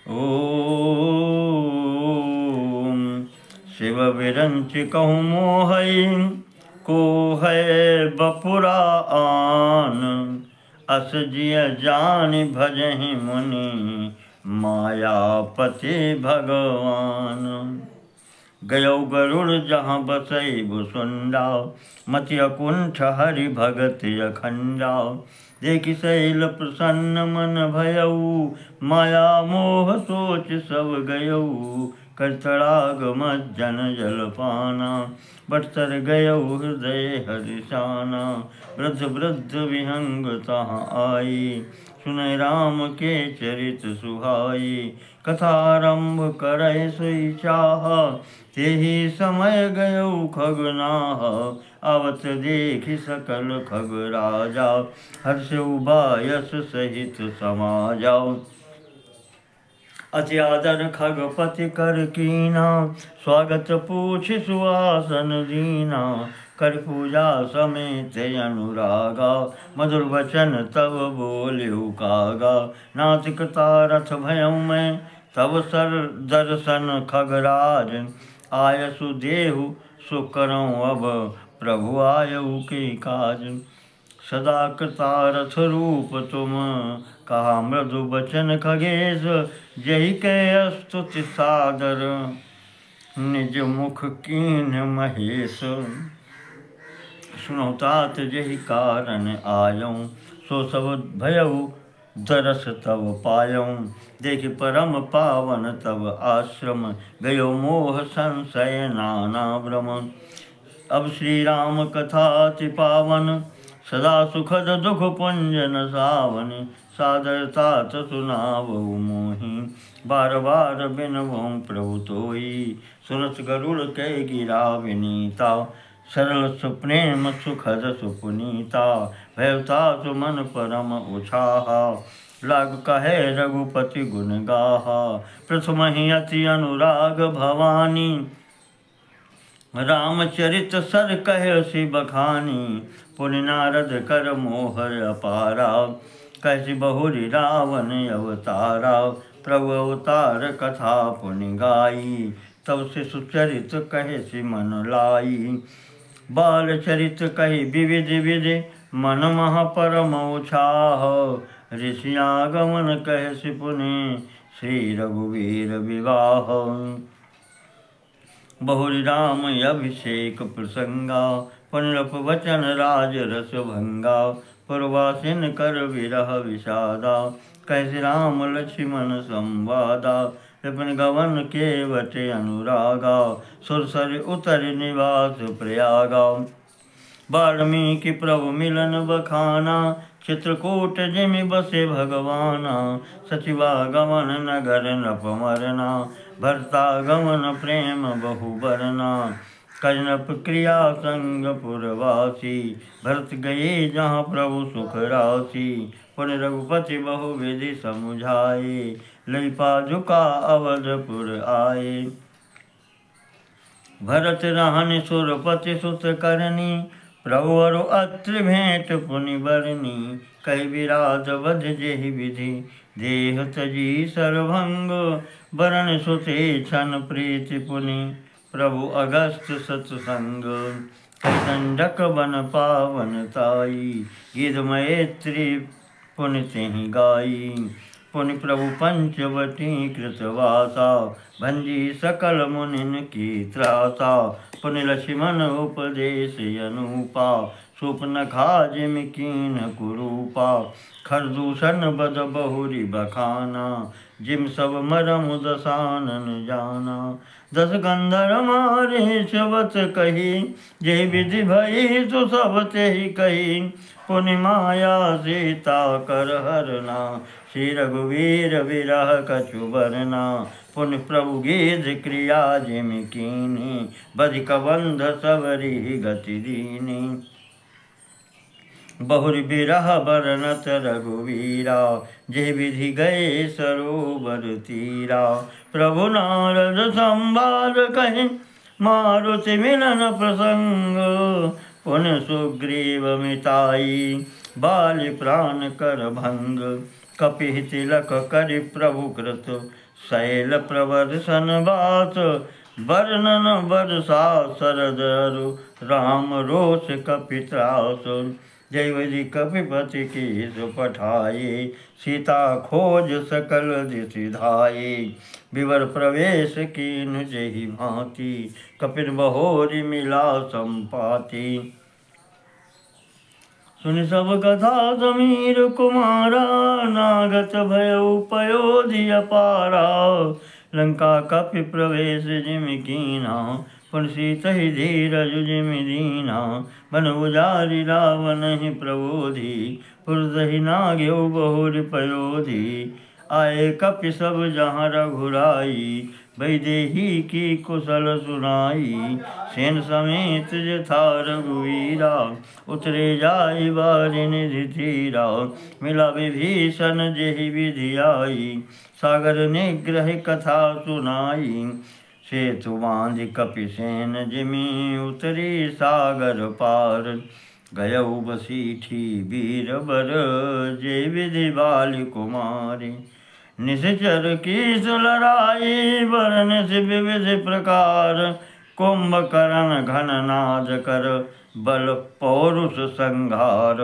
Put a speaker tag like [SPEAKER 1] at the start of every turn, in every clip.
[SPEAKER 1] ओम शिव विरंच कहूँ मोहई को है बपुरा आन। अस जिय जान भजहि मुनि मायापति भगवान। गयो गरुड़ जहाँ बसई भुसुंडा मति अकुंठ हरि भगत अखंडा। देखि शैल प्रसन्न मन भयऊ माया मोह सोच सब गयऊ। कर तड़ाग मज्जन जलपाना बटसर गयऊ हृदय हरिशाना। वृद्ध वृद्ध विहंग तहाँ आई सुनय राम के चरित सुहाई। कथारंभ करय सोई चाह तेहि समय गयऊ खगनाह। आवत देखि सकल खग राजा हर्ष उबायस सहित समाजा। अति आदर खगपति कर कीना स्वागत पूछ सुआसन दीना। कर पूजा समेत अनुरागा मधुर वचन तब बोल्यु कागा। नासिक तारथ भयउ मैं तब सर दर्शन खगराज। आयसु देहु सुकरऊँ अब प्रभु आयऊ के काज। सदा कृतारथ रूप तुम कहा मृदु बचन खगेश। जहि कै स्तुति सादर निज मुख कीन महेश। सुनौ तात जहि कारण आयऊँ सो सब भयऊ दरस तब पायऊँ। देखि परम पावन तब आश्रम गयो मोह संशय नाना भ्रम। अब श्री राम कथा अति पावन सदा सुखद दुख पुंजन सावन। सादर तात सुनावहु मोहि बार बार बिनवहुँ प्रभु तोहि। सुरस गरुड़ कै गिरा विनीता सरल सुप्रेम सुखद सुपुनीता। भयता सुमन परम उछाहा लाग कहे रघुपति गुण गाहा। प्रथम ही अति अनुराग भवानी रामचरित सर कहे सि बखानी। पुनि नारद कर मोहर अपारा कैसी बहुरी रावण अवतारा। प्रभु अवतार कथा पुनि गाई तब से सुचरित कहे सि मन लाई। बाल चरित कही विविध विधि मन महा परम उछाह। ऋषियागमन कहे सि पुनि श्री रघुवीर विवाह। बहुरी राम अभिषेक प्रसंगा पुनरप वचन राज रस भंगा। पुरवासिन कर विरह विषादा कैसे राम लक्ष्मण संवादा। विपिन गवन केवट अनुरागा सुरसर उतर निवास प्रयागा। वाल्मीकि प्रभु मिलन बखाना चित्रकूट जिमि बसे भगवाना। सचिवागमन नगर नृप मरना भरता गमन प्रेम बहु बरना। कजनप क्रिया संग पुरवासी भरत गए जहाँ प्रभु सुख राशि। पुनि रघुपति बहु विधि समुझाए लई पादुका अवधपुर आए। भरत रहनि सुरपति सुत करनी प्रभु अरु अत्रि भेंट पुनि बरनी। कहि विराट वध जेहि विधि देह तजी सरभंग। बरन सुते छन प्रीति पुनि प्रभु अगस्त सत्संग। कहि दंडक बन पावन ताई गिध मैत्री पुनि तेहि गाई। पुनि प्रभु पंचवटी कृतवासा भंजी सकल मुनिन की त्रासा। पुनि लक्ष्मण उपदेश अनुपा सुपनखा जिमि कीन कुरूपा। खरदूषण बद बहुरी बखाना जिम सब मरम दसानन जाना। दस गंधर मारे शबत कही जे विधि भई तो सब तेहि कही। पुनि माया सीता कर हरना श्री रघुवीर विरह कछु बरना। पुनि प्रभु गिध क्रिया जिमि कीनी बधिक बंध सबरी गति दीनी। बहुरी बिरह बरनत रघुवीरा जे विधि गए सरोवर तीरा। प्रभु नारद संवाद कहि मारुति मिलन प्रसंग। पुनि सुग्रीव मिताई बालि प्राण कर भंग। कपि तिलक करि प्रभु कृत शैल प्रवर्षन बात वर्णन वर्षा शरद अरु राम रोष कपित्रास। जयवरी कपिपति केश पठाये सीता खोज सकल दिश धाये। विवर प्रवेश कीन्ह जेहि भांति कपिर बहोरी मिला संपाति। सुनि सब कथा समीर कुमारा नागत भयउ पयोधि अपारा। लंका कपि प्रवेश जिम कीना पुन सीतहि धीरज जिम दीना। बन उजारि रावण ही प्रबोधि पुरदहि नाग्यौ बहुरि पयोधि। आए कपि सब जहाँ रघुराई वैदेही की कुशल सुनाई। सेन समेत जथा रघुवीरा उतरे जाई बारि निधि धीरा। मिला विभीषण जेहि विधि आई सागर निग्रह कथा सुनाई। सेतु बांध कपिसेन जिमि उतरी सागर पार। गयौ बसीठी वीर बर जे विधि बालि कुमारी। निश्चर की सुलराई बरन से विविध प्रकार। कुंभकर्ण घन नाद कर बल पौरुष संहार।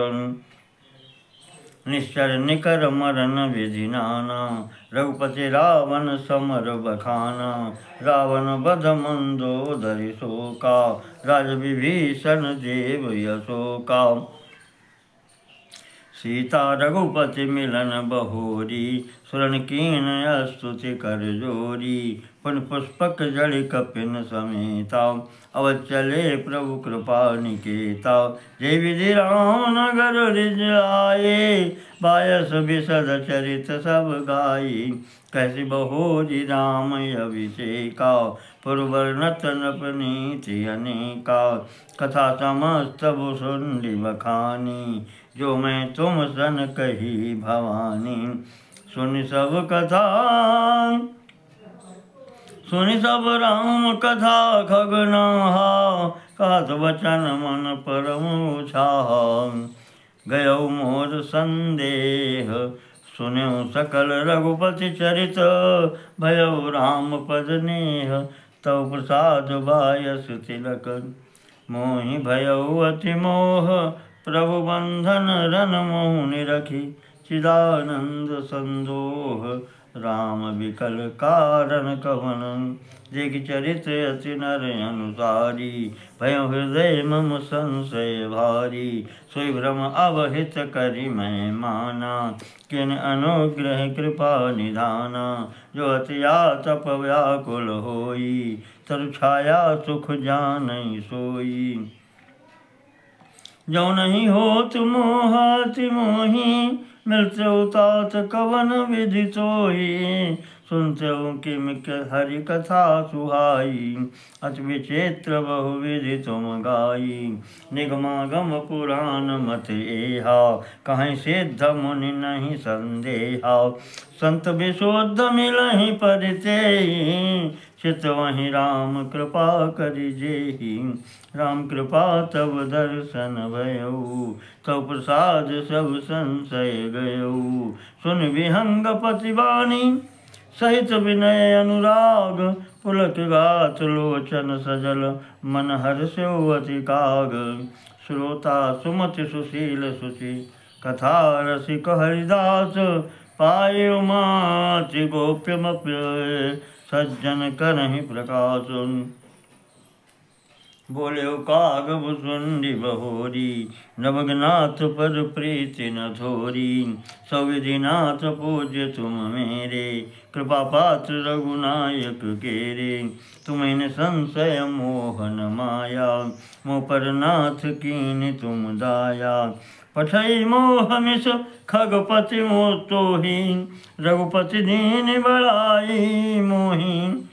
[SPEAKER 1] निश्चर निकर मरन विधि नाना रघुपति रावण समर बखाना। रावण बध मंदोदरि शोका राज विभीषण देव यशोका। सीता रघुपति मिलन बहोरी सुरन कीन स्तुति कर जोरी। पुन पुष्पक जड़ि कपिन समेता अवध चले प्रभु कृपा निकेता। जय विधि राम नगर रिझ आए बायस बिशद चरित सब गाई। कैसी बहोरी राम अभिषेका पुरवर्णत नपनीति अनेका। कथा समस्त भुसुंडी बखानी जो मैं तुम सन कही भवानी। सुनि सब कथा सुनि सब राम कथा खगनाहा। कहत वचन मन परम छाहा। गयौ मोर संदेह सुन्यो सकल रघुपति चरित। भयौ राम पद नेह तव प्रसाद बायस तिलक। मोहि भयौ अति मोह प्रभु बंधन रन मोह निरखी। चिदानंद संदोह राम विकल कारण कवन। जेकि चरित अति नर अनुसारी भयो हृदय मम संशय भारी। सोई भ्रम अवहित करि मैं माना किन अनुग्रह कृपा निधाना। जो अति आतप व्याकुल होई तरु छाया सुख जानई सोई। जो नहीं होत मोह अति मोही मिलते तात कवन विधि तोहि। सुनते किम हरि कथा सुहाई अति विचित्र बहुविधि तुम गाई। निगमागम पुराण मत एहा कहीं सिद्ध मुनि नहीं संदेहा। संत विशुद्ध मिलहि परितेहि चित वहीं राम कृपा करि जेहि। राम कृपा तब दर्शन भयउ तब प्रसाद सब संशय गयउ। सुन विहंग पतिवाणी सहित विनय अनुराग। पुलक गात लोचन सजल मन हर्षौ अति काग। श्रोता सुमति सुशील सुचि कथा रसिक हरिदास। पायो माति गोप्यमप्य सज्जन करहि प्रकाश। बोले काग भुसुंडी बहोरी नवगनाथ पर प्रीति न थोरी। सविधिनाथ पूज्य तुम मेरे कृपा पात्र रघुनायक केरे। तुम्हें संशय मोहन माया मोह पर नाथ कीन तुम दाया। पठई मोह मिस खगपति मोह तोहि रघुपति दीन बड़ाई मोहि।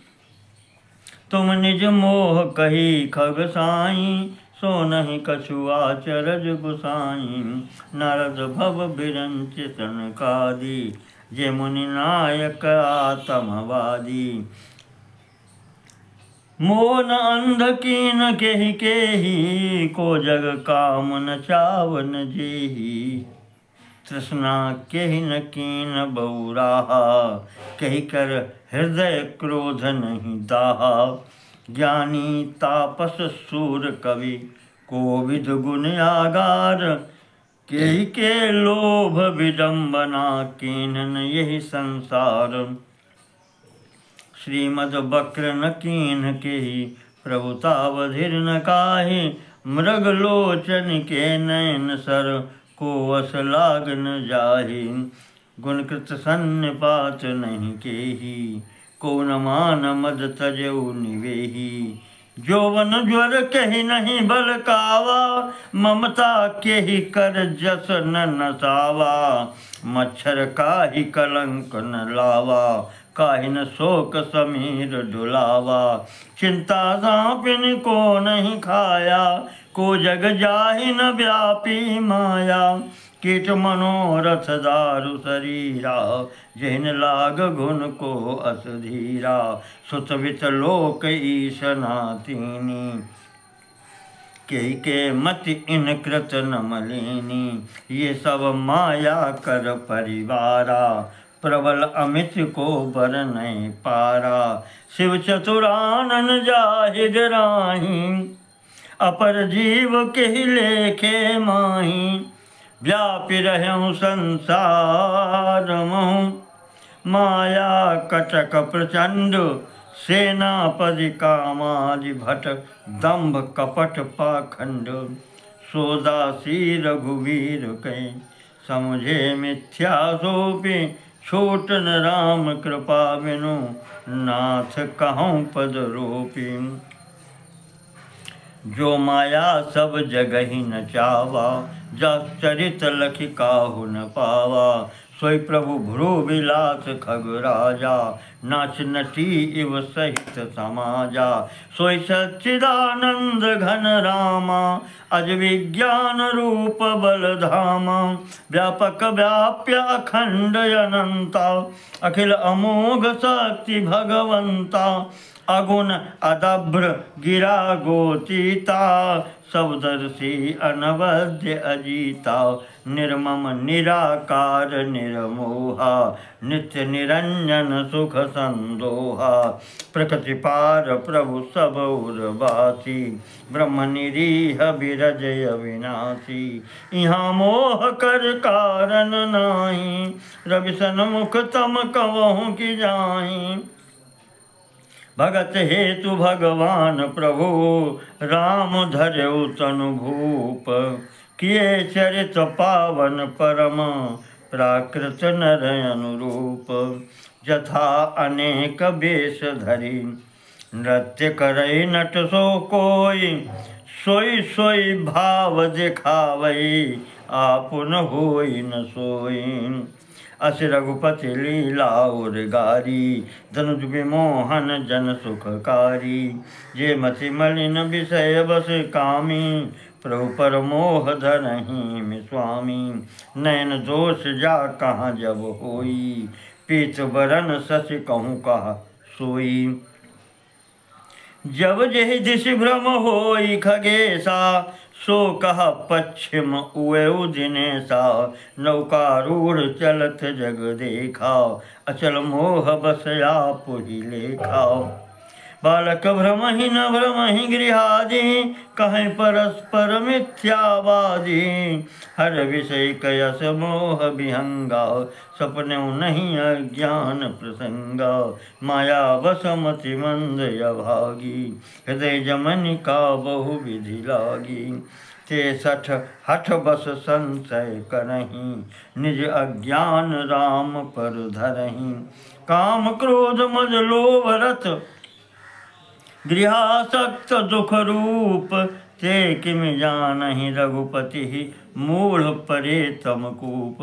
[SPEAKER 1] तुम निज मोह कही खग साई सो नहीं कछु आचरज गुसाई। नारद भव बिरंच सनकादि जे मुनि नायक आत्मवादी। मोन अंध कीन केहि केहि को जग काम न चावन जेहि। तृष्णा केहि न कीन बहुराहा, कही कर हृदय क्रोध नहीं दाहा। ज्ञानी तापस सूर कवि, कोविद गुण आगार, केहि के लोभ विडम्बना, कीन्हन यही संसार। श्रीमद वक्र न कीन्ह केहि, प्रभुतावधिर न काहि, मृग लोचन के नयन सर, को अस लाग न जाहि। गुणकृत सन्निपात नहीं केहि, को न मान मद तजऊ निवेही। जोवन ज्वर कही नहीं बल कावा, ममता केहि कर जस न नसावा। मच्छर काहि कलंक न लावा, काहि न शोक समीर डुलावा। चिंता सापिन को नहीं खाया, को जग जाहि न व्यापी माया। कीट मनोरथ दारु शरीरा, जिन लाग गुण को असधीरा। सुतवित लोक ईश नातीनी, के मति इन कृत न मलिनी। ये सब माया कर परिवारा, प्रबल अमित को बर नहीं पारा। शिव चतुरानन जाहि गिराही, अपर जीव केहि लेखे माही। व्यापी रहूं संसार महु, माया कटक प्रचंड। सेनापति कामादि भट, दंभ कपट पाखंड। सोदासी रघुवीर कहीं, समझे मिथ्या सोपी। छोटन राम कृपा बिनु, नाथ कहूँ पद रोपी। जो माया सब जगहि न चावा, जस चरित लखि काहु न पावा। सोई प्रभु भ्रू विलास खगराजा, नाच नटी इव सहित समाजा। सोई सच्चिदानंद घन रामा, अज विज्ञान रूप बलधामा। व्यापक व्याप्य अखंड अनंता, अखिल अमोघ शक्ति भगवंता। अगुण अदभ्र गिरा गोतीता, सबदर्शी अनवद्य अजीता। निर्मम निराकार निर्मोहा, नित्य निरंजन सुख संदोहा। प्रकृति पार प्रभु सब उर्वासी, ब्रह्म निरीह विरजय विनाशी। यहाँ मोह कर कारण नाही, रवि सन्मुख तम कवहु की जाहि। भगत हेतु भगवान प्रभु, राम धर्यु तनु भूप। किए चरित पावन परम, प्राकृत नर अनुरूप। जथा अनेक वेश धरी, नृत्य करई नट सो कोई। सोई सोई भाव दिखावई, आपुन होई न सोई। अस रघुपति लीला और गारी, धनुज विमोहन जन सुखकारी। जे मति मलिन विषय बस कामी, प्रभु पर मोह धरहि स्वामी। नयन दोष जा कहाँ जब होई, पीत बरन शशि कहूँ कहा सोई। जब जेहि दिशि भ्रम होई खगेशा, सो कह पश्चिम उएउ दिनेशा। नौकारूढ़ चलत जग देखा, अचल मोह बस आपुहि लेखा। बालक भ्रमहि न भ्रमहि गृहादि, कहें परस्पर मिथ्यावादी। हर विषय कयस मोह विहंगा, सपने नहीं अज्ञान प्रसंगा। माया बसमति मंद अभागी, हृदय जमन का बहु विधि लागी। ते सठ हठ बस संशय करहीं, निज अज्ञान राम पर धरहीं। काम क्रोध मद लोभ रथ, गृहासक्त दुख रूप। ते किम जानहि रघुपति, मूढ़ परे तम कूप।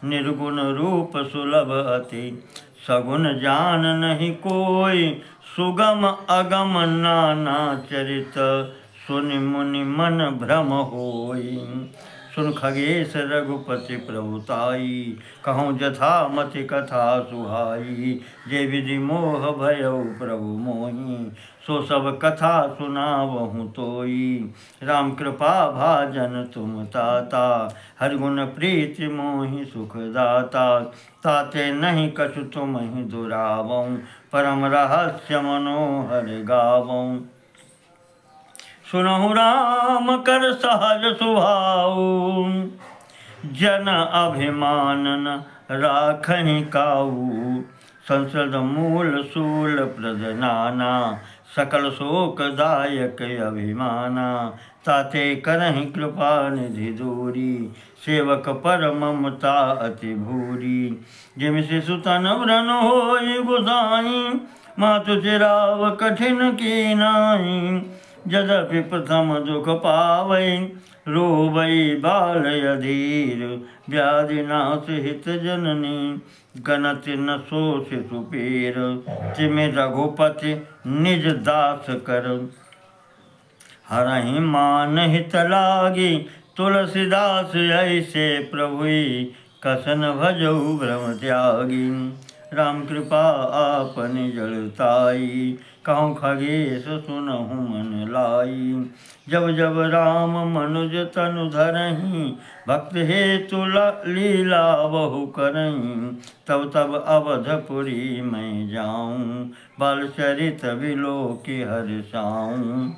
[SPEAKER 1] निर्गुण रूप सुलभ अति, सगुण जान नहीं कोई। सुगम अगम नाना चरित, सुनि मुनि मन भ्रम होई। सुन खगेश रघुपति प्रभुताई, कहूँ जथा मति कथा सुहाई। जे विधि मोह भयउ प्रभु मोहि, सो सब कथा सुनावहु तोई। राम कृपा भाजन तुम ताता, हर गुण प्रीति मोहि सुख दाता। ताते नहीं कछु तुम ही दुरावऊँ, परम रहस्य मनोहर गावऊँ। सुनहु राम कर सहज सुभाऊ, जन अभिमान न राखहि काऊ। संसद मूल सूल प्रद नाना, सकल शोकदायक अभिमाना। ताते करहि कृपा निधि दूरी, सेवक पर ममता अति भूरी। जिम शिशु तन व्रन होई गोसाई, मातु चिराव कठिन कीनाई। यद्यपि प्रथम दुख पावै, रोवै बाल अधीर। व्याधि नाश हित जननी, गणत न सो शिशु पीर। तिमि रघुपति निज दास कर, हरहि मान हित लागी। तुलसीदास ऐसे प्रभुई, कसन भजऊ भ्रम त्यागी। राम कृपा आपन जलताई, कहूँ खगेश सुनहु मन लाई। जब जब राम मनुज तनु धरहि, भक्त हेतु लीला बहु करहीं। तब तब अवधपुरी मैं जाऊँ, बाल चरित बिलोकि हर्षाऊँ।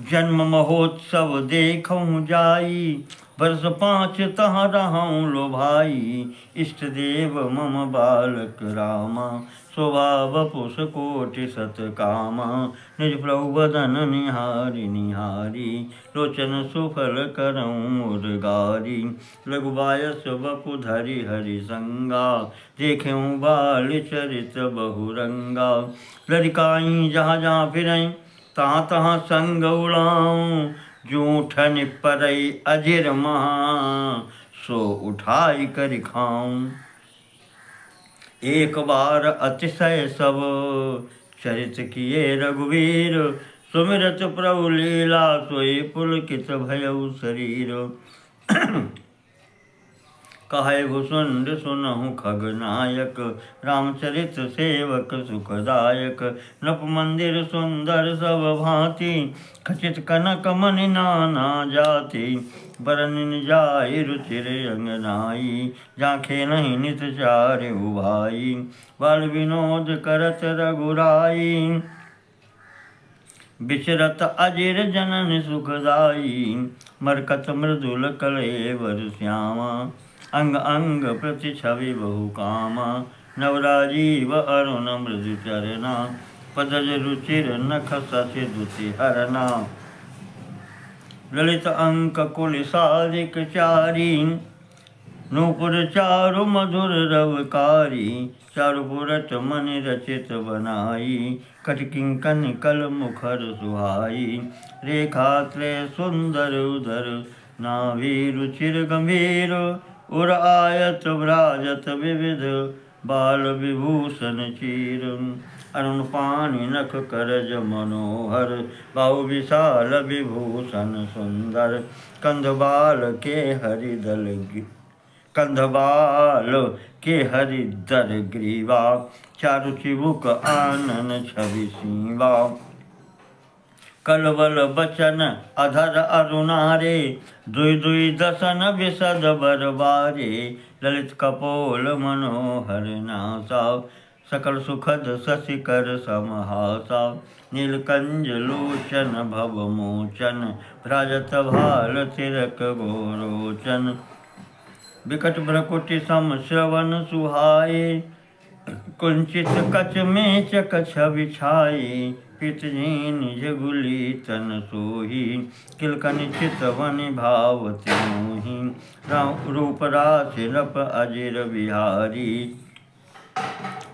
[SPEAKER 1] जन्म महोत्सव देखूँ जाई, वर्ष 5 तहाँ रहूँ लो भाई। इष्ट देव मम बालक रामा, स्वभाव पुष कोटि सत कामा। निज प्रभु बदन निहारी निहारी, लोचन सुफल करऊँ उद्गारी। लघुबायस बपु धरि हरि संगा, देखेऊँ बाल चरित बहुरंगा। लड़काई जहाँ जहाँ फिरई, तहाँ तहाँ संग उड़ाऊँ। जूठन परई अजिर महा, सो उठाई कर खाऊँ। एक बार अतिशय सब चरित किए रघुवीर। सुमिरत प्रभु लीला, सोई पुलकित भयउ शरीर। कहे भुसुंड सुनहु खगनायक, रामचरित सेवक सुखदायक। नृप मंदिर सुंदर सब भांति, खचित कनक मणि नाना जाति। बरन जाय रुचिर अंगनाई, जाखे नहीं नित चारु भाई। बाल विनोद करत रघुराई, विचरत अजिर जनन सुखदाई। मरकत मृदुल कलेवर श्यामा, अंग अंग प्रति छवि बहु कामा। नवराजीव अरुण मृदु चरना, पदज रुचिर नख शशि दुति हरना। ललित अंक कुल साधिक चारी, नूपुर चारु मधुर रवकारी। चारुपुरट मणि रचित बनाई, कटकिंकन कल मुखर सुहाई। रेखा त्रय सुंदर उदर, नाभि रुचिर गंभीर। उर आयत व्राजत विविध, बाल विभूषण चीर। अरुण पानि नख करज मनोहर, बाहु विशाल विभूषण सुंदर। कंधबाल के हरिदल कंधबाल के हरिदर ग्रीवा, चारु चिबुक आनन छवि सीवा। कलवल बचन अधर अरुणारे, दुई दुई दसन विशद बरबारे। ललित कपोल मनोहर नासा, सकल सुखद शशिकर समहासा। नीलकंज लोचन भव मोचन, भ्राजत भाल तिलक गोरोचन। विकट भ्रकुटि सम श्रवण सुहाए, कुंचित कच में चक छवि छाए। पितजी निज गुली तन सोही, किलकनि चितवनि भावति मोहि। रूप राशि नप अजिर बिहारी,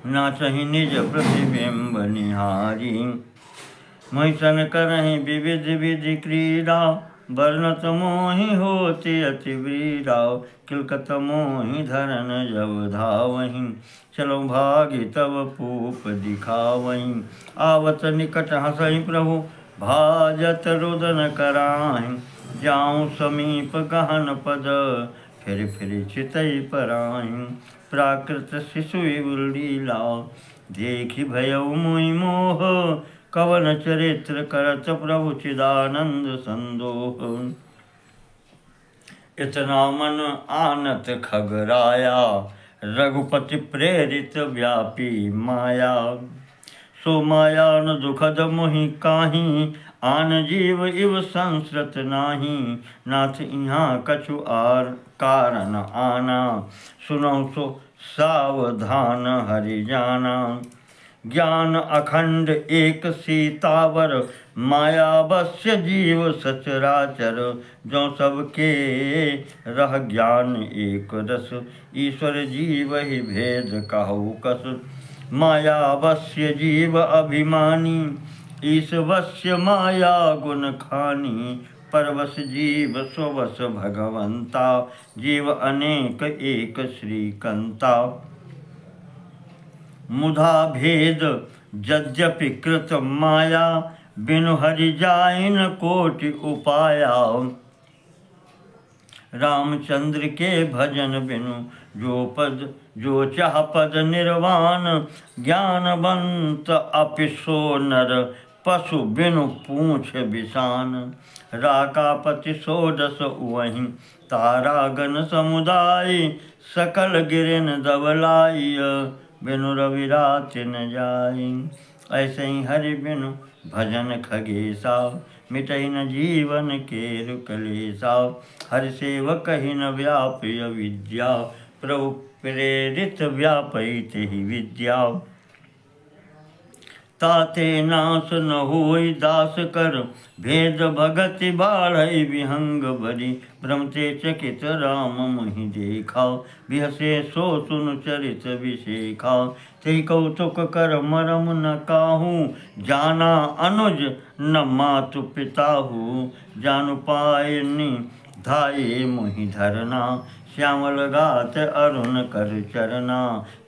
[SPEAKER 1] नाचहि निज प्रतिबिंब निहारी। महिषन करहि विविध विधि क्रीड़ा, वर्णत मोहि होति अति वीरा। किलकत मोहि धरन जब धावहीं, चलो भागी तब पूप दिखावहीं। आवत निकट हंसहि प्रभु, भाजत रुदन कराहि। जाऊं समीप गहन पद, फिर चितई पराई। प्राकृत शिशु लीला, देखी भयउ मुई मोह। कवन चरित्र करत प्रभु चिदानंद संदोह। इतना मन आनत खगराया, रघुपति प्रेरित व्यापी माया। सो माया न दुखद मोहि काहि, आन जीव इव संसृत नाही। नाथ यहाँ कछु आर कारण आना, सुनो सो सावधान हरि जाना। ज्ञान अखंड एक सीतावर, माया बस्य जीव सचराचर। जो सबके रह ज्ञान एक रस, ईश्वर जीव ही भेद कहु कस। माया बस्य जीव अभिमानी, ईश वश्य माया गुण खानी। परवश जीव स्ववश भगवंता, जीव अनेक एक श्रीकंता। मुधा भेद यद्यपि कृत माया, बिनु हरि जाय न कोटि उपाया। रामचंद्र के भजन बिनु जो चाह पद निर्वाण। ज्ञानवंत अपिसो नर, पशु बिनु पूछ बिसान। राकापति सोडस उवहीं, तारागण समुदाय। सकल गिरिन दबलाई, बिनु रविरात न जाई। ऐसे ही हरि बिनु भजन खगेसा, मिटई न जीवन के रुकलेसा। हरि सेवक ही न व्यापय विद्या, प्रभु प्रेरित व्यापयित ही विद्या। ताते नाश न होई दास कर, भेद भगति बाढ़ई विहंग भरी। भ्रमते चकित राम मुहि देखा, बिहसे सो सुन चरित विशेखा। ते कौतुक कर मरम न काहू, जाना अनुज न मातु पिताहू। जानु पाए धाये मुहि धरना, श्यामल गात अरुण कर चरना।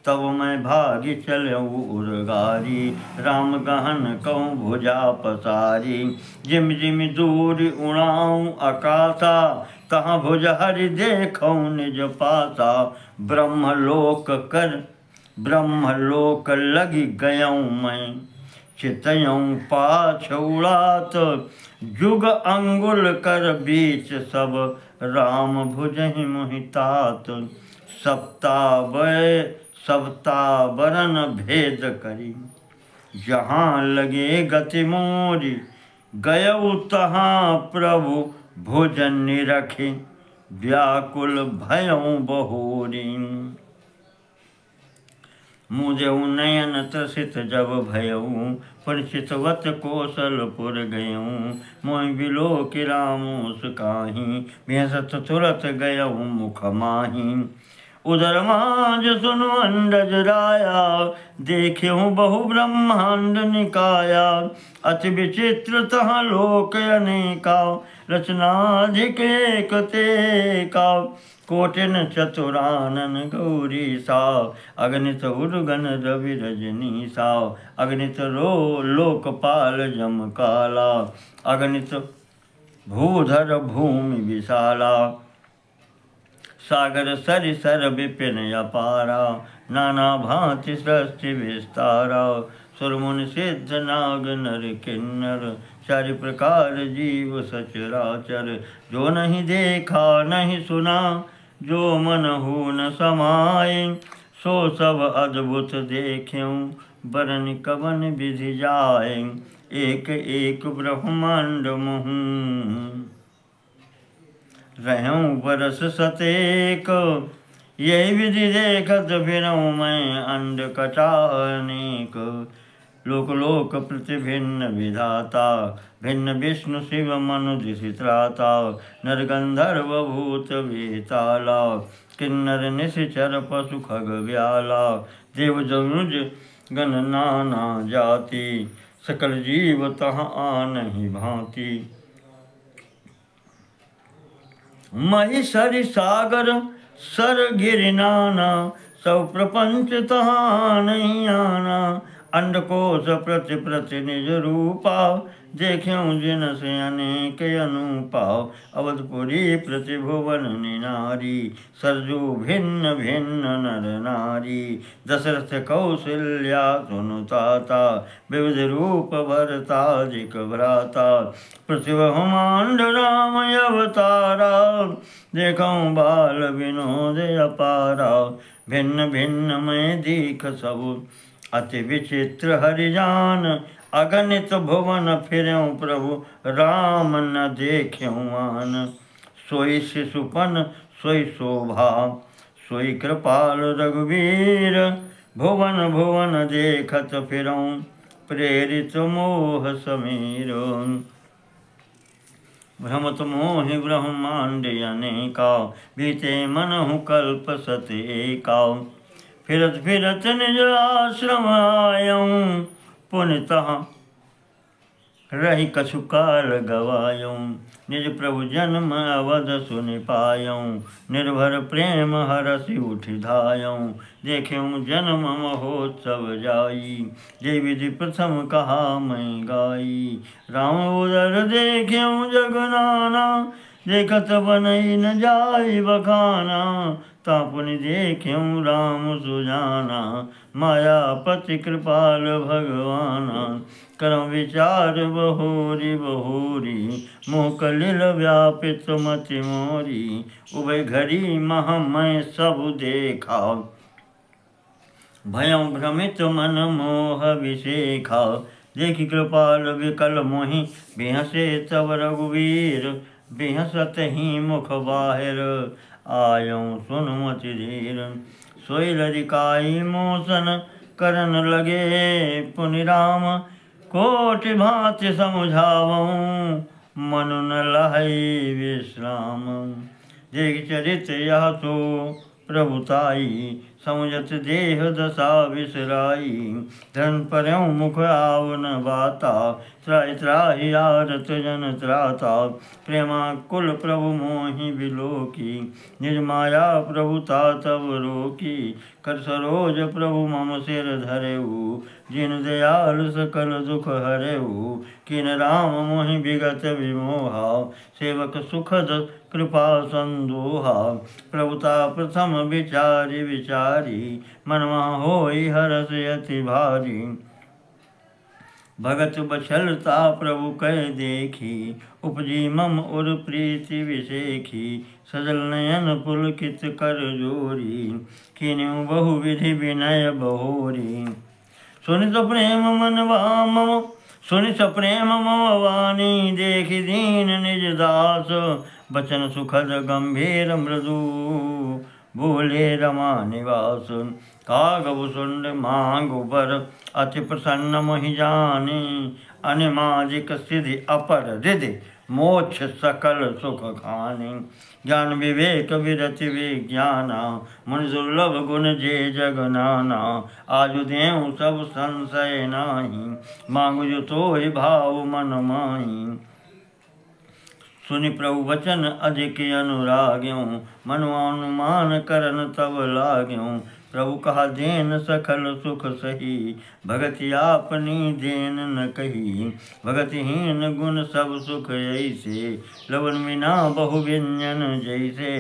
[SPEAKER 1] तब मैं भागी चलऊँ उर्गारी, राम गहन कहूँ भुजा पसारी। जिम जिम दूर उड़ाऊँ आकाशा, तहाँ भुज हरि देखऊँ निज पासा। ब्रह्मलोक लगी गयऊँ मैं, चितयूँ पाछ उड़ात। जुग अंगुल कर बीच सब, राम भुजहि मोहितात। सप्ता बरन भेद करी, जहाँ लगे गति मोरी। गयऊ तहाँ प्रभु भुज निरखि, व्याकुल भयऊँ बहोरी। मुदेऊ नयन त्रसित जब भयऊँ, परिचितवत कौशलपुर गयऊँ। मोहि बिलोकि रामोस काहीं, बिहसत तुरत गयऊँ मुख माही। उधर मांझ सुनु अंडज राया, देख्यहूँ बहु ब्रह्मांड निकाया। अति विचित्र तहाँ लोक अनेका, रचनाधिक एक तेका। कोटिन चतुरानन गौरी सा, अगणित उर्गन रवि रजनी सा। अगणित लोकपाल जम काला, अगणित भूधर भूमि विशाला। सागर सरिसर विपिन अपारा, नाना भांति सृष्टि विस्तारा। सुरमुनि सिद्ध नाग नर किन्नर, चारि प्रकार जीव सचराचर। जो नहीं देखा नहीं सुना, जो मनहु न समाये। सो सब अद्भुत देख्यूं, बरन कवन विधि जाए। एक एक ब्रह्मांड मुहूँ, रहूँ बरस सतेक। यही विधि देखत फिरऊँ मैं, अंड कटानेक। लोक लोक प्रति भिन्न विधाता, भिन्न विष्णु शिव मनु दिशि त्राता। नर गंधर्व भूत वेताला, किन्नर निशिचर पशु खग व्याला। देव जनुज गण नाना जाति, सकल जीव तहाँ आनहि भांति। महिषरि सागर सर गिरि नाना, सब प्रपंच तहाँ नहीं आना। अंडकोश प्रति प्रति निज रूपा, देख्यूं जिन से अनेक अनुपाव। अवधपुरी प्रतिभुवन निनारी सरजू भिन्न भिन्न नर नारी। दशरथ कौशल्या सुनुताता विविध रूप भरताजिक भ्राता। प्रतिभुमांड राम अवतारा देखऊं बाल विनोद अपारा। भिन्न भिन्न मैं दीख सब अति विचित्र हरिजान। अगणित भुवन फिरऊं प्रभु राम न देख्यूं मान। सोई शिशुपन सोई शोभा सोई कृपाल रघुवीर। भुवन भुवन देखत फिरऊं प्रेरित मोह समीर। भ्रमत मोहि ब्रह्मांड अनेका बीते मनहु कल्प सत एका। फिरत फिरत निज आश्रम आयऊं पुनितः रही कछु काल गवायूं। निज प्रभु जन्म अवध सुनि पायूं निर्भर प्रेम हरसि उठि धायूं। देख्यूं जन्म महोत्सव जाई जे विधि प्रथम कहा मैं गाई। राम उदर देख्यूं जग नाना देखत बनई न जाई बखाना। तापुनि देख्यूं राम सुजाना मायापति कृपाल भगवाना। करम विचार बहोरी बहोरी मोह कलिल व्यापित मति मोरी। उभय घड़ी महमय सब देखा भयं भ्रमित मन मोह विशेखा। देखि कृपाल विकल मोहि बिहसे तब रघुवीर। बिहसत ही मुख बाहिर आयऊं सुनुमति धीर। सोई लरिकाई मोसन करन लगे पुनि राम। कोटि भांति समझावऊं मनु न लहई विश्राम। देख चरित यह तो प्रभुताई समुझत देह दशा विसराई। धन परऊं मुख आवन बाता त्राहि त्राहि आरत जन त्राता। प्रेमाकुल प्रभु मोहि बिलोकी निज माया प्रभुता तब रोकी। कर सरोज प्रभु मम सिर धरेऊ जिन दयाल सकल दुख हरेऊ। किन राम मोहि विगत विमोहा सेवक सुखद कृपा संदोहा। प्रभुता प्रथम विचारि विचारी मनवा होई हरस अति भारी। भगत बछलता प्रभु कह देखी उपजी मम उर प्रीति विशेखी। सजल नयन पुलकित कर जोरी किन्हु बहु विधि विनय बहोरी। सुनित प्रेम मनवा मम सुनित प्रेम मम वाणी देखि दीन निज दास। बचन सुखद गंभीर मृदु बोले रमा निवास। कागभु सुंड मांगु बर अति प्रसन्न मोहि जानी। अनिमाजिक सिद्धि अपर रिधि मोक्ष सकल सुख खानी। ज्ञान विवेक विरति विज्ञाना मुनि दुर्लभ गुण जे जग नाना। आजु देऊं सब संशय नाही मांगु जो तोहि भाव मन माही। सुनि प्रभु वचन अधिक अनुराग्यों मनुमान करन तब लाग्यों। प्रभु कहा देन सकल सुख सही भगति आपनी देन न कही। भगतिहीन गुण सब सुख ऐसे लवन बिना बहु व्यंजन जैसे।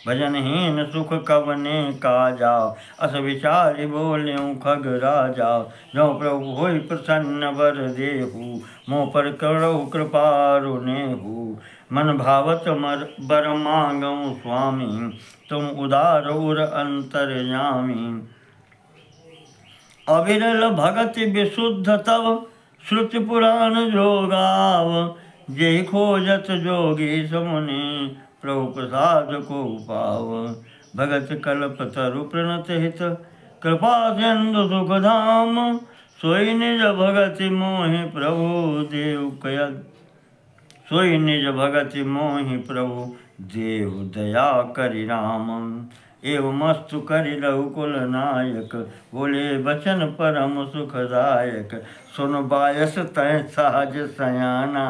[SPEAKER 1] भजनहीन सुख कवने काजा अस विचारि बोल्यों खग राजा। जो प्रभु होई प्रसन्न वर देहु मोह पर करहु कृपा रुनेहु। मन भावत बर मांगऊं स्वामी तुम उदार उर अंतर्यामी। अविरल भगति विशुद्ध तव श्रुति पुराण जो गाव। जेहि खोजत जोगी समुनि प्रभु प्रसाद को पाव। भगत कल्प तरु प्रणत हित कृपा सिंधु सुख धाम। सोई निज भगति मोहि प्रभु देव कयद सोई निज भगति मोहि प्रभु देव दया करि राम। एवमस्तु करि रघुकुल नायक बोले बचन परम सुखदायक। सुन बायस तय सहज सयाना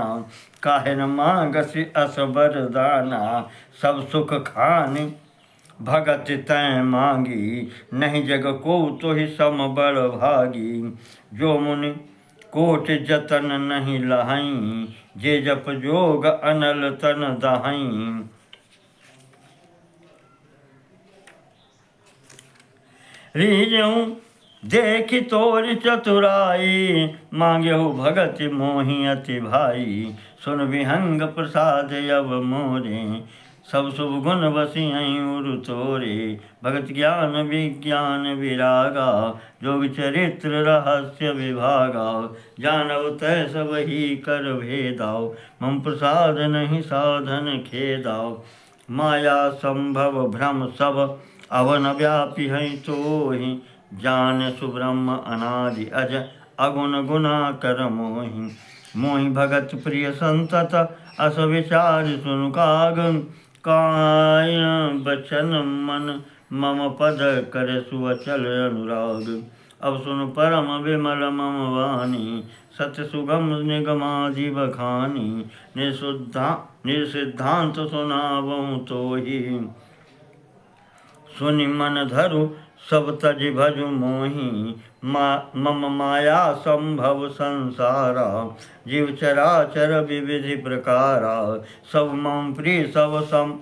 [SPEAKER 1] काहे न मांगसि अस बरदाना। सब सुख खानि भगत तय मांगी नहीं जग को तो ही सम बड़ भागी। जो मुनि कोट जतन नहीं लहई, जे जप जोग अनल तन दहई। रीजऊँ देखि तोर चतुराई, मांग्यहु भगति मोहि अति भाई। सुन विहंग प्रसाद अब मोरे, सब शुभ गुण बसियँ उरु तोरे। भगत ज्ञान विज्ञान विरागा, जोग चरित्र रहस्य विभागा। जानव तय सब ही कर भेदाव, मम प्रसाद नहीं साधन खेदाव। माया संभव भ्रम सब अवन व्यापी है तोहि, जान सुब्रह्म अनादि अज अगुण गुना कर मोहि। मोहि भगत प्रिय संतत अस विचार सुनु काग, काय बचन मन मम पद कर सुअचल अनुराग। अब सुन परम विमल मम वाणी, सत्य सुगम निगमादि बखानी। निसिद्धांत सुनावहु तोहि, सुनि मन धरु सब तज भजु मोहि। मम माया संभव संसारा, जीव चराचर विविधि प्रकारा। सब मम प्रिय सब सम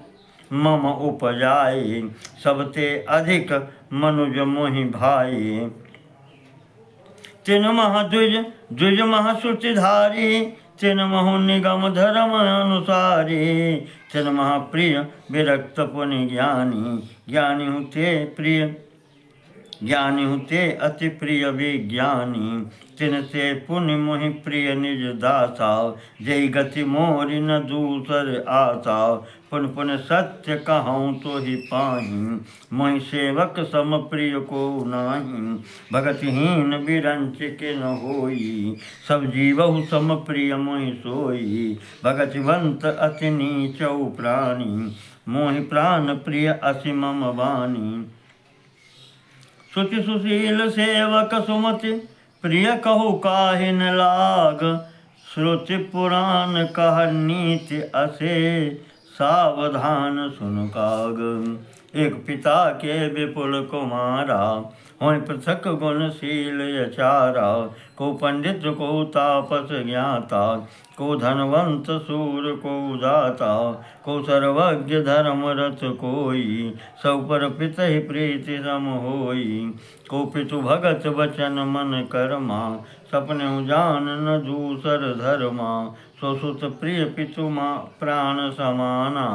[SPEAKER 1] मम उपजाई, सबते अधिक मनुज मोहि भाई। तिन मह द्विज मह श्रुतिधारी, तिन महु निगम धर्म अनुसारी। तिन मह प्रिय विरक्त पुनि ज्ञानी, ज्ञानी हूँ ते प्रिय ज्ञानी हूँ ते अति प्रिय विज्ञानी। तिन से पुनि मोहि प्रिय निज दासा, जय गति मोरि न दूसर आसा। पुन पुन सत्य कहूँ तो ही पाही, मोहि सेवक सम प्रिय को नाही। भगतिहीन बिरंच के न होई, सब जीवहु सम प्रिय मोहि सोई। भगतिवंत अति नीचौ प्राणी, मोहि प्राण प्रिय अति मम वाणी। शुचि सुशील सेवक सुमति, प्रिय कहु काहि न लाग। श्रुति पुराण कह नीति असे, सावधान सुन काग। एक पिता के विपुल कुमारा, होय पृथक गुणशील यचारा। को पंडित को तापस ज्ञाता, को धनवंत सूर को दाता। को सर्वज्ञ धर्म रथ कोई, सब पर पित ही प्रीति सम होई। को पितु भगत वचन मन कर्मा, सपने जान न दूसर धर्मा। सो सुत प्रिय पितु मा प्राण समाना,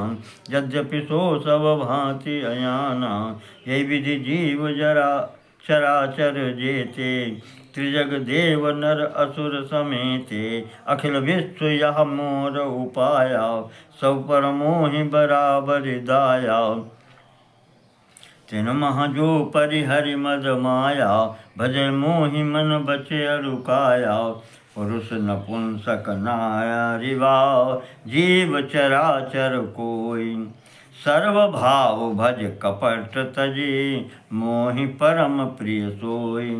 [SPEAKER 1] यद्यपि सो सब भांति अयाना। यही विधि जीव जरा चराचर जेते, त्रिजग देव नर असुर समेते। अखिल विश्व यह मोर उपाया, सब पर मोहि बराबर दाया। तिन मह जो परिहरि मद माया, भजय मोहि मन बचे अरुकाया। पुरुष नपुंसक नारी भाव, जीव चराचर कोई। सर्व भाव भज कपट तजी, मोहि परम प्रिय सोई।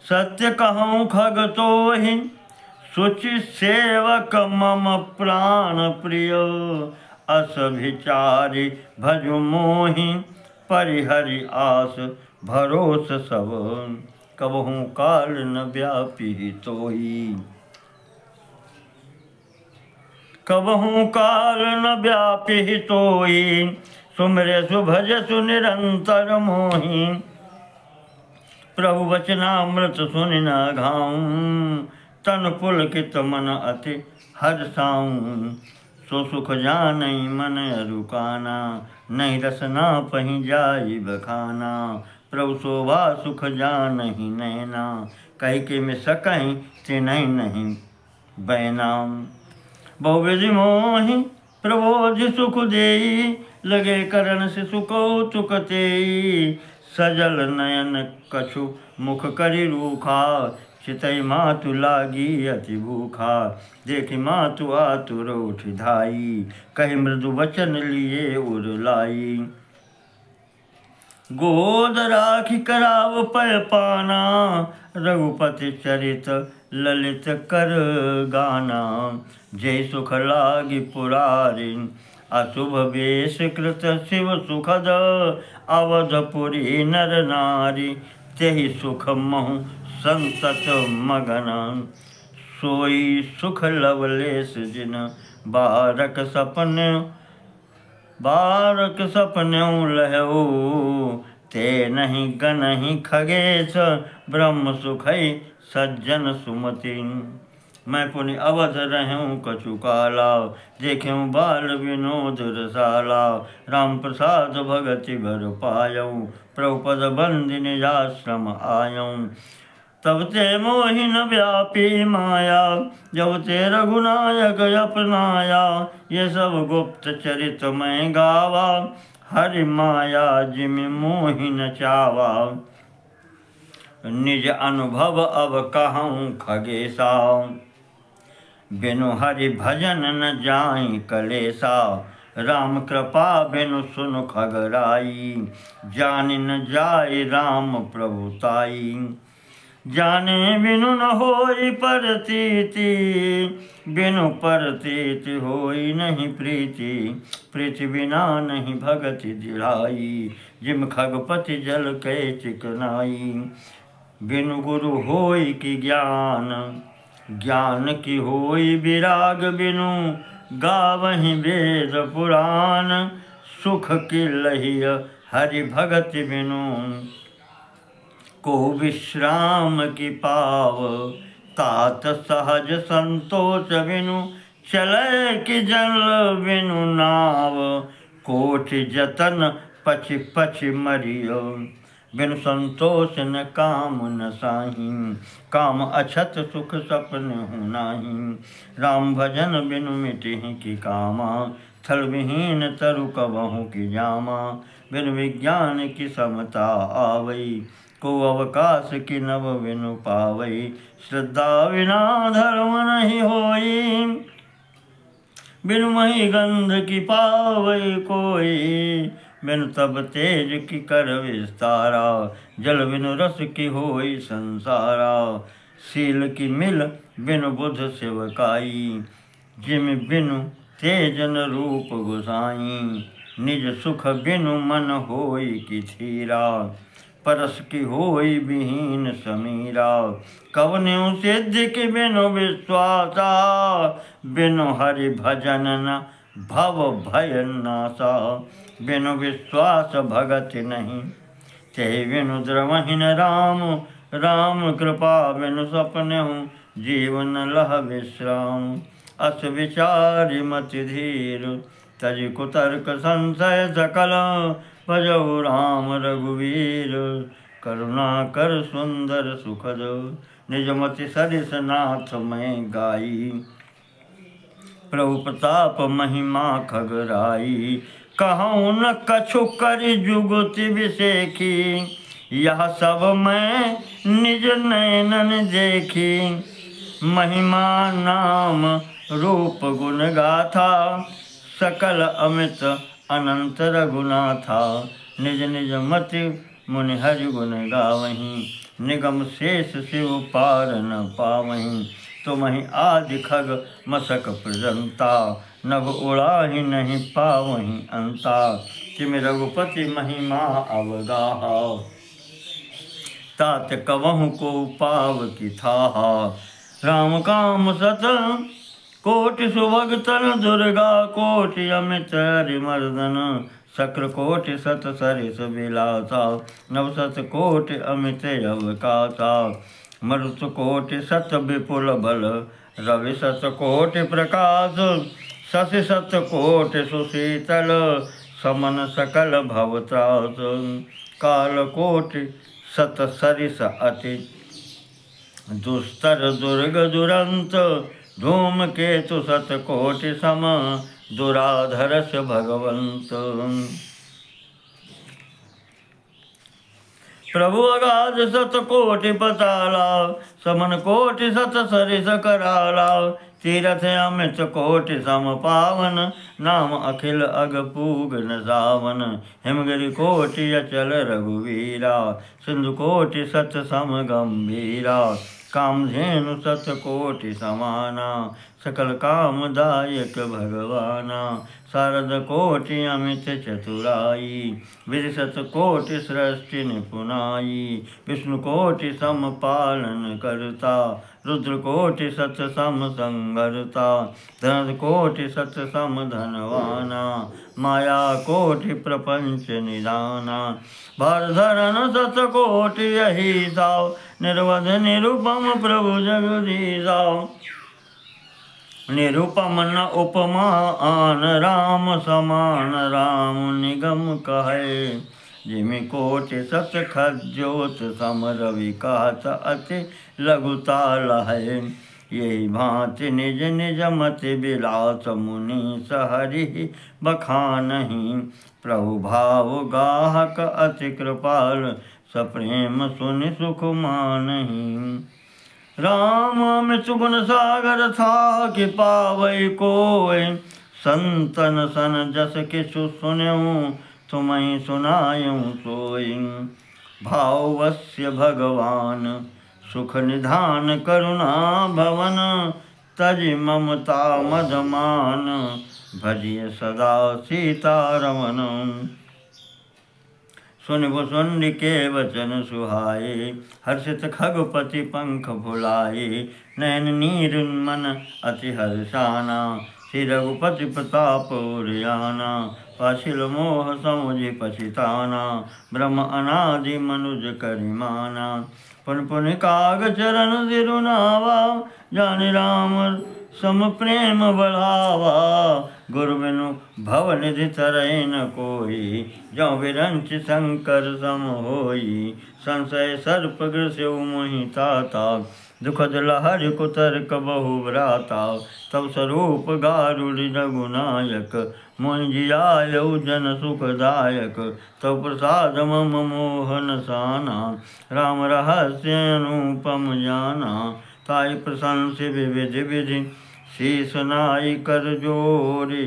[SPEAKER 1] सत्य कहूँ खग तोहि, शुचि सेवक मम प्राण प्रिय। अस विचारि भजु मोहि, परिहरि आस भरोस सब। कबहूँ काल न व्यापी तोहि, कबहूँ काल न व्यापी तोहि। सुमिरे सुभज सुनिरंतर मोहि, प्रभु वचनामृत सुनि न घाऊँ। तन पुलकित मन अति हर्षाऊँ, सो सुख जानई मन अरुकाना। नहीं रसना पहि जाई बखाना, प्रभु शोभा सुख जानहि नैना। कहि के में सकहीं तिनहि नहीं बैना। बहुविधि मोहि प्रबोधि सुख देई, लगे करण से सुकौतुक तेई। सजल नयन कछु मुख करि रूखा, चितई मातु लागी अति भूखा। देखि मातु आतुर उठि धाई, कहि मृदु वचन लिए उर लाई। गोद राखि कराव पय पाना, रघुपति चरित ललित कर गाना। जय सुख लागी पुरारी, अशुभ वेश कृत शिव सुखद। अवधपुरी नर नारी, तेहि सुख महु संतत मगन। सोई सुख लवलेस जिन बारक सपन्यों लहऊ। ते नहीं गनहि खगेश ब्रह्म सुखई सज्जन सुमति। मैं पुनि अवध रहूँ कछु काला, देखूँ बाल विनोद रसाला। राम प्रसाद भगति भर पायऊँ, प्रभुपद बंदि निजाश्रम आयऊँ। तब ते मोहिन व्यापी माया, जब ते रघुनायक अपनाया। ये सब गुप्त चरित मैं गावा, हरि माया जिमि मोहिन चावा। निज अनुभव अब कहूँ खगेशा, बिनु हरि भजन न जाई कलेसा। राम कृपा बिनु सुनु खगराई, जानि न जाय राम प्रभुताई। जाने बिनु न होई परतीति, बिनु परतीति होई नहीं प्रीति। प्रीति बिना नहीं भगति दिलाई, जिम खगपति जल कै चिकनाई। बिनु गुरु होई कि ज्ञान, ज्ञान की होई विराग। बिनु गावहि वेद पुराण, सुख की लहिय हरि भगति बिनु। को विश्राम की पाव, तात सहज संतोष बिनु। चले कि जल बिनु नाव, कोटि जतन पछि पछि मरियो। बिनु संतोष न काम न साही, काम अछत सुख सपन हूँ नाही। राम भजन बिनु मिटिहि की कामा, थल विहीन तरु कबहु की जामा। बिनु विज्ञान की समता आवई, को अवकाश की नव बिनु पावई। श्रद्धा बिना धर्म नहीं होई, बिनु मही गंध की पावई कोई। बिनु तब तेज की कर विस्तारा, जल बिनु रस की होई संसारा। शील की मिल बिनु बुध सेवकाई, जिम बिनु तेज न रूप गुसाई। निज सुख बिनु मन होई कि थीरा, परस की होई विहीन समीरा। कवन्यु सिद्धि की बिनु विश्वासा, बिनु हरि भजन न भव भय नासा। बिनु विश्वास भगति नहीं, ते बिनु द्रवहीन राम। राम कृपा बिनु सपनेहु, जीवन लह विश्राम। अस विचारि मति धीर, तज कुतर्क संशय सकल। भजऊ राम रघुवीर, करुणा कर सुंदर सुखद। निज मति सरिस नाथ मैं गाई, प्रभु प्रताप महिमा खगराई। कहूँ न कछु करि जुगति विसेखी, यह सब मैं निज नैनन देखी। महिमा नाम रूप गुण गाथा, सकल अमित अनंत रघुनाथा। निज निज मति मुनि हरि गुण गावहीं, निगम शेष शिव पार न पावहीं। तुमहि आदि खग मसक प्रजंता, नभ उड़ाहि नहीं पावहीं अंता। तिम रघुपति महिमा अवगाहा, तात कवहु को पाव की थाहा। राम काम सत कोटि सुभगतन, दुर्गा कोटि अमित हरिमर्दन। शक्र कोटि सत सरिस विलासा, नव सत कोटि अमित अवकाशा। मरुत कोटि सत विपुल बल, रवि सत कोटि प्रकाश। शशि सत कोटि सुशीतल, समन सकल भवत्रास। काल कोटि सत सरिस अति, दुस्तर दुर्ग दुरंत। धूमकेतु सत कोटि सम, दुराधरस भगवंत। प्रभु अगाध सत कोटि पताला, समन कोटि सत सरिस कराला। तीरथ अमित कोटि सम पावन, नाम अखिल अग पूग न सावन। हिमगिरि कोटि अचल रघुवीरा, सिंधु कोटि सत सम गंभीरा। कामधेनु सत कोटि समाना, सकल कामदायक भगवाना। शारद कोटि अमित चतुराई, विदिशत कोटि सृष्टि निपुनाई। विष्णु कोटि सम पालन करता, रुद्र कोटि सत सम संगरता। धन कोटि सत सम धनवाना, माया कोटि प्रपंच निदाना। भार धरन सत कोटि यही साव, निर्वध निरुपम प्रभु जगदीशा। निरुपम न उपमा आन, राम समान राम निगम कहे। जिमि कोटि सत खज्योत सम, रवि कहत अति लघुता लहै। यही भांति निज निज मति विलास, मुनि सहरि बखानहि। प्रभु भाव गाहक अति कृपाल, सप्रेम सुनि सुख मानहि। राम अमित गुण सागर था, कि पावै कोय। संतन सन जस किछु सुनऊँ, तुम्हें सुनायूँ सोई। भाववश्य भगवान सुख निधान, करुणा भवन तजि ममता मदमान। भजिय सदा सीतारमन, सुनि भुसुंडी के वचन सुहाए। हर्षित खगपति पंख फुलाए, नयन नीर मन अति हर्षाना। श्री रघुपति प्रताप उरियाना, पाशिल मोह समुझि पछिताना। ब्रह्म अनादि मनुज करिमाना, पुन पुन काग चरण सिरुनावा। जानि राम सम प्रेम बढ़ावा, गुरु बिनु भवनिधि तरइ न कोई। जौ विरंच शंकर सम होई, संशय सर्प ग्रस्यउ मोहि ताता। दुखद लहरि कुतर्क बहु भ्राता, तब स्वरूप गारुड़ रघुनायक। मोहि जियायउ जन सुखदायक, तब प्रसाद मम मोहन साना। राम रहस्य अनुपम जाना, ताहि प्रशंसि विविधि विधि। शीस नाई कर जोरे,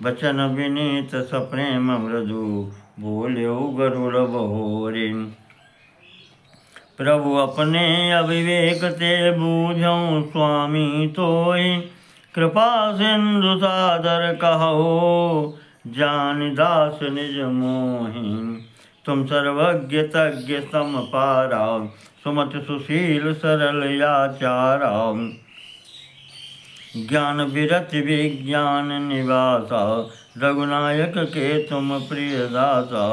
[SPEAKER 1] बचन विनीत सप्रेम मृदु। बोल्यो गरुड़ बहोरे, प्रभु अपने अविवेक ते बूझऊँ स्वामी तोय। कृपा सिंधु सादर कहो, जानि दास निज मोहि। तुम सर्वज्ञ तज्ञ सम पारा, सुमति सुशील सरल आचारा। ज्ञान विरति विज्ञान निवासा, रघुनायक के तुम प्रिय दासा।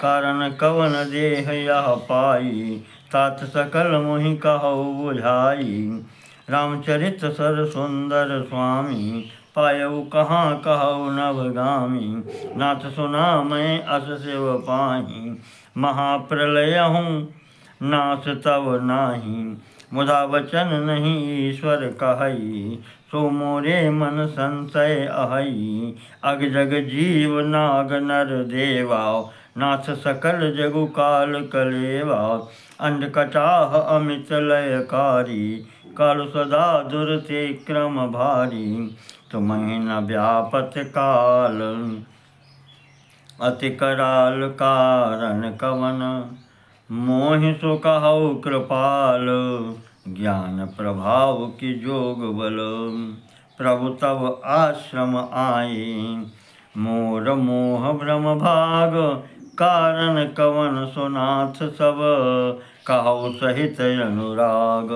[SPEAKER 1] कारण कवन देह यह पाई, तात सकल मोहि कहु बुझाई। रामचरित सर सुंदर स्वामी, पायऊ कहाँ कहु नवगामी। नाथ सुना मैं अस शिव पाहि, महाप्रलय हूँ नाथ तव नाही। मुदा वचन नहीं ईश्वर कहई, सो मोरे मन संशय अहई। अग जग जीव नाग नर देवा, नाथ सकल जगु काल कलेवा। अंधकटाह अमित लयकारी, काल सदा दुरति क्रम भारी। तुम्हें न व्यापत काल, अति कराल कारण कवन। मोहि सो कहु कृपाल, ज्ञान प्रभाव की जोग बल। प्रभु तब आश्रम आए, मोर मोह भ्रम भाग। कारण कवन सुनाथ सब, कहु सहित अनुराग।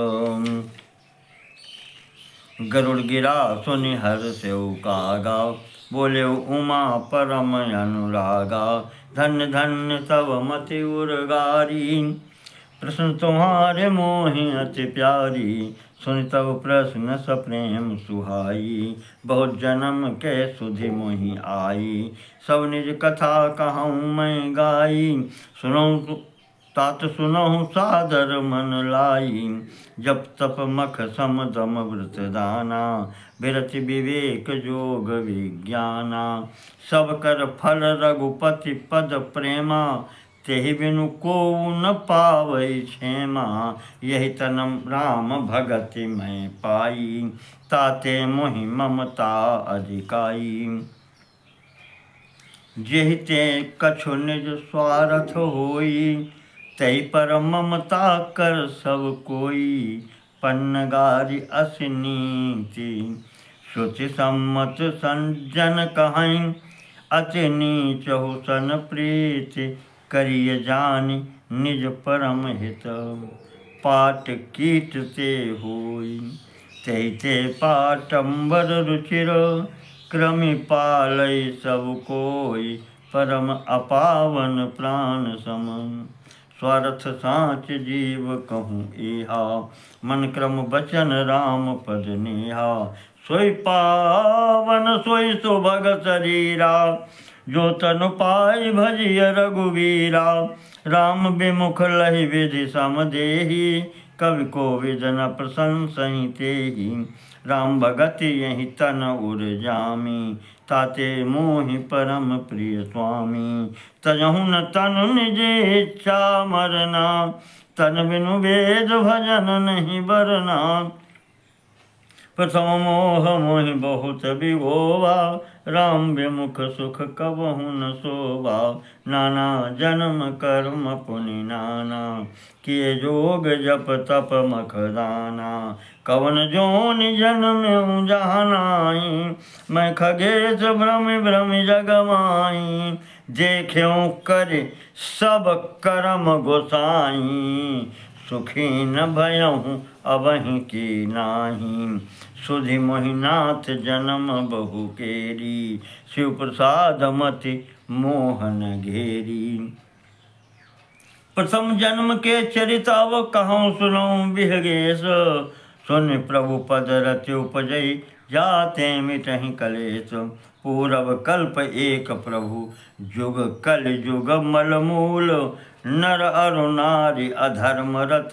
[SPEAKER 1] गरुड़ गिरा सुनि हर्षउ कागा, बोले उमा परम अनुरागा। धन्य धन्य तब मति उर्गारी, प्रश्न तुम्हारे मोहि अति प्यारी। सुनि तब प्रश्न सप्रेम सुहाई, बहुत जन्म के सुधि मोहि आई। सब निज कथा कहूँ मैं गाई, सुनऊँ तात सुनहु सादर मन लाई। जप तप मख सम दम व्रत दाना, विरति विवेक जोग विज्ञाना। सब कर फल रघुपति पद प्रेमा, तेहि बिनु को न पावै क्षेमा। यही तन राम भगति मैं पाई, ताते मोहि ममता अधिकाई। जेहि ते कछु निज स्वार्थ होई, तै पर ममता कर सब कोई। पन्नगारि अस नीति, श्रुति सम्मत संजन कहीं, अति नीच हो सन प्रीति, करिय जानि निज परम हित। पाट कीट ते होई, ते पाटंबर रुचिर, क्रमि पालय सब कोई, परम अपावन प्राण सम। स्वार्थ साँच जीव कहूँ एहा, मन क्रम बचन राम पद नेहा। सोई पावन सोई सुभग शरीरा, जो तनु पाई भजिय रघुवीरा। राम विमुख लहि विधि सम देहि, कवि कोविद न प्रशंसहि तेहि। राम भगति यहि तन उर जामी, ताते मोहि परम प्रिय स्वामी। तजहु न तनु निज इच्छा मरना, तन बिनु वेद भजन नहीं बरना। प्रथम मोह मोहि बहुत विभोवा, राम विमुख सुख कबहु न सोवा। नाना जन्म कर्म पुनि नाना, किए जोग जप तप मखदाना। कवन जोनि जन्म्यहु जहनाई, मैं खगेश भ्रमि भ्रमि जग माई। देख्यहु कर सब करम गोसाई, सुखी न भयहु अबहि की नाही। सुधि मोहिनाथ जन्म बहु केरी, शिव प्रसाद मति मोहन घेरी। प्रथम जन्म के चरित अब कहूँ सुनऊँ विहगेश, सुन प्रभु पद रति उपजई, जाते मिटहि कलेश। पूरब कल्प एक प्रभु, जुग कल जुग मलमूल। नर अरु नारी अधर्म रत,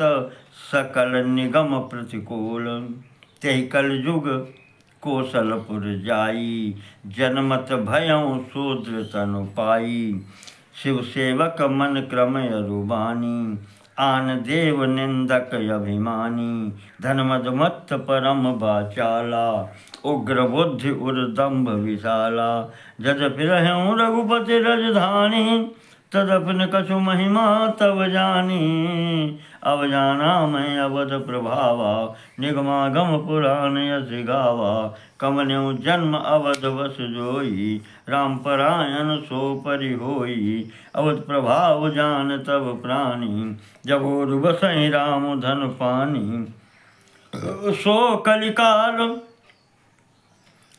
[SPEAKER 1] सकल निगम प्रतिकूल। तेहि कल जुग कोसलपुर जाई, जनमत भयउ शूद्र तनु पाई। शिव सेवक मन क्रम अरुबानी, आन देव निंदक अभिमानी। धनमद मत्त परम बाचाला, उग्र बुद्धि उर्दम्भ विशाला। यद्यपि रहऊँ रघुपति राजधानी, तदपि कछु महिमा तब जानी। अब जाना मैं अवध प्रभावा, निगमागम पुराण यस गावा। कमन्यु जन्म अवध वस जोई, राम परायण सो परि होई। अवध प्रभाव जान तब प्राणी, जब और बसहि राम धन पानी। सो कलिकाल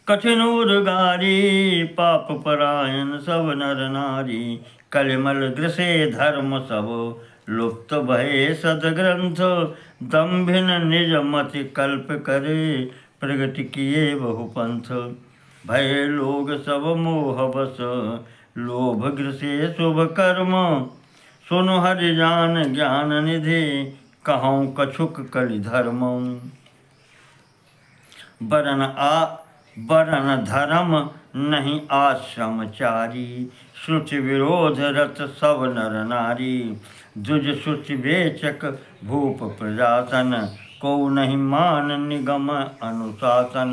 [SPEAKER 1] कठिन उर्गारी, पाप परायण सब नर नारी। कलिमल ग्रसे धर्म सब, लुप्त भये सदग्रंथ। दम्भिन निज मति कल्प करे, प्रगति किए बहुपंथ। भय लोग सब मोह बस, लोभ ग्रसे शुभ कर्म। सुनु हरि जान ज्ञान निधि, कहूँ कछुक कलि धर्म। बरन धर्म नहीं आश्रमचारी, श्रुति विरोध रत सब नर नारी। द्विज श्रुति बेचक भूप प्रजातन, को नहीं मान निगम अनुशासन।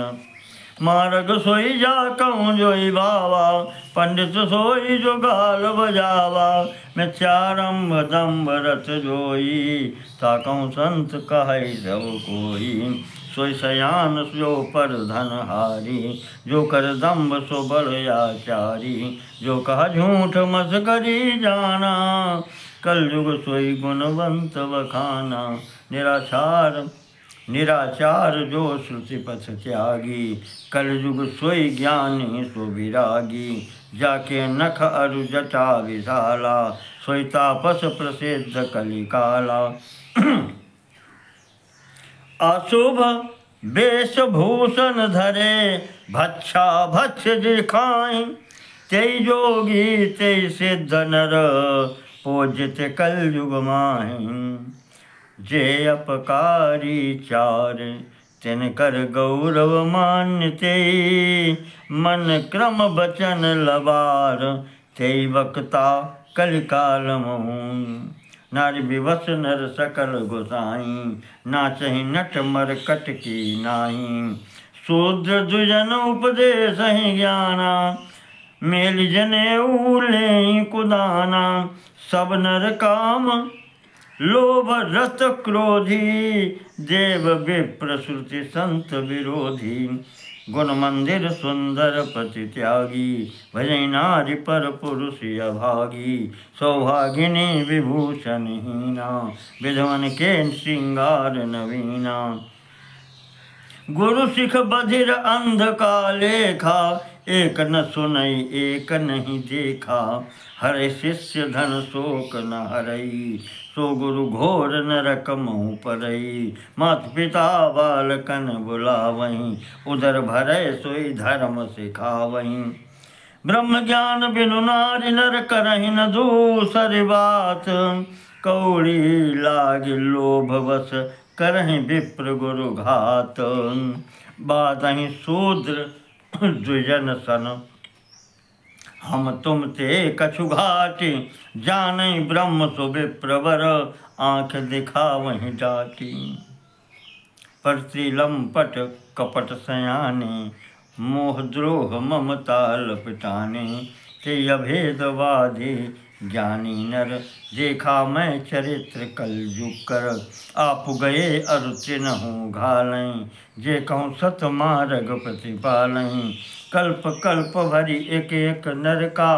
[SPEAKER 1] मार्ग सोई जा कहूँ जोई बावा, पंडित सोई जो गाल बजावा। मिथ्यारंभ दम्भ रत जोई, ताकहूँ संत कहै सब कोई। सोई सयान जो पर धन हारी, जो कर दम्भ सो बल आचारी। जो कहा झूठ मस्करी जाना, कलयुग सोई गुणवंत बखाना। निराचार जो श्रुति पथ त्यागी, कलयुग सोई ज्ञानी सो विरागी। जाके नख अरु जटा विशाला, सोई तापस प्रसिद्ध कलिकाला। अशुभ वेशभूषण धरे, भच्छा भक्ष्य दिखाई। तेई जोगी तेई सिद्ध नर, पूजित कलयुग माहि। जे अपकारी चार, तिनकर गौरव मान्य तेई। मन क्रम बचन लबार, तेई वक्ता कलिकाल महूँ। नारी विवश नर सकल गोसाई, नाचहि नट मरकट की नाही। शूद्र दुजन उपदेश ही ज्ञाना, मेल जनेऊ लेई कुदाना। सब नर काम लोभ रत क्रोधी, देव विप्र श्रुति संत विरोधी। गुण मंदिर सुंदर पति त्यागी, भजै नारी पर पुरुष अभागी। सौभागिनी विभूषण हीना, विधवन के श्रृंगार नवीना। गुरु सिख बधिर अंध का लेखा, एक न सुनई एक नहीं देखा। हरे शिष्य धन शोक न हरई, सो गुरु घोर नरक मुँह परई। मात पिता बालकन बुलावहीं, उदर भरय सोई धर्म सिखावहीं। ब्रह्म ज्ञान बिनु नारि नर करहि न दूसर बात, कौड़ी लाग लोभ वश करहि विप्र गुरु घात। बाधहि शूद्र द्विजन सन, हम तुम ते कछु घाटी। जानई ब्रह्म सो विप्रवर, आँख दिखावहि डाटी। पर त्रिलंपट कपट सयाने, मोह द्रोह ममता लपटाने। ते अभेदवादी ज्ञानी नर, देखा मैं चरित्र कलयुग कर। आप गए अरु तृणहु घालें, जे कहूँ सत मार्ग प्रतिपालें। कल्प कल्प भरी एक एक नर का,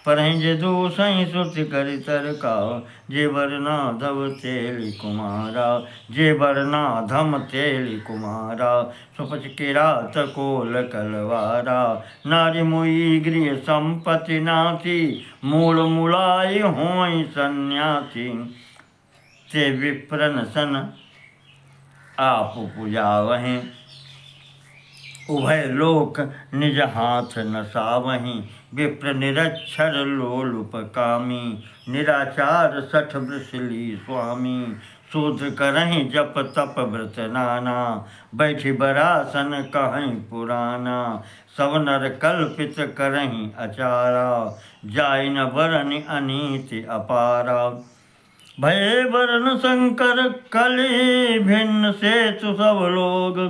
[SPEAKER 1] परहिं जे दूसहीं श्रुति करि तरका। जे बरना धव तेलि कुमारा, जे बरना धम तेलि कुमारा। सुपच किरात कोल कलवारा, नारी मुई गृह संपत्ति नाथी। मूल मुलाय होई सन्यासी, ते विप्रन सन आप पुजावहीं। उभय लोक निज हाथ नसावहीं, विप्र निरक्षर लोलुपकामी। निराचार सठ वृषली स्वामी, शूद्र करहीं जप तप व्रत नाना। बैठी बरासन कहीं पुराना, सब नर कल्पित करहीं अचारा। जाय न बरनि अनीति अपारा, भय बरन शंकर कलि भिन्न से तु सब लोग।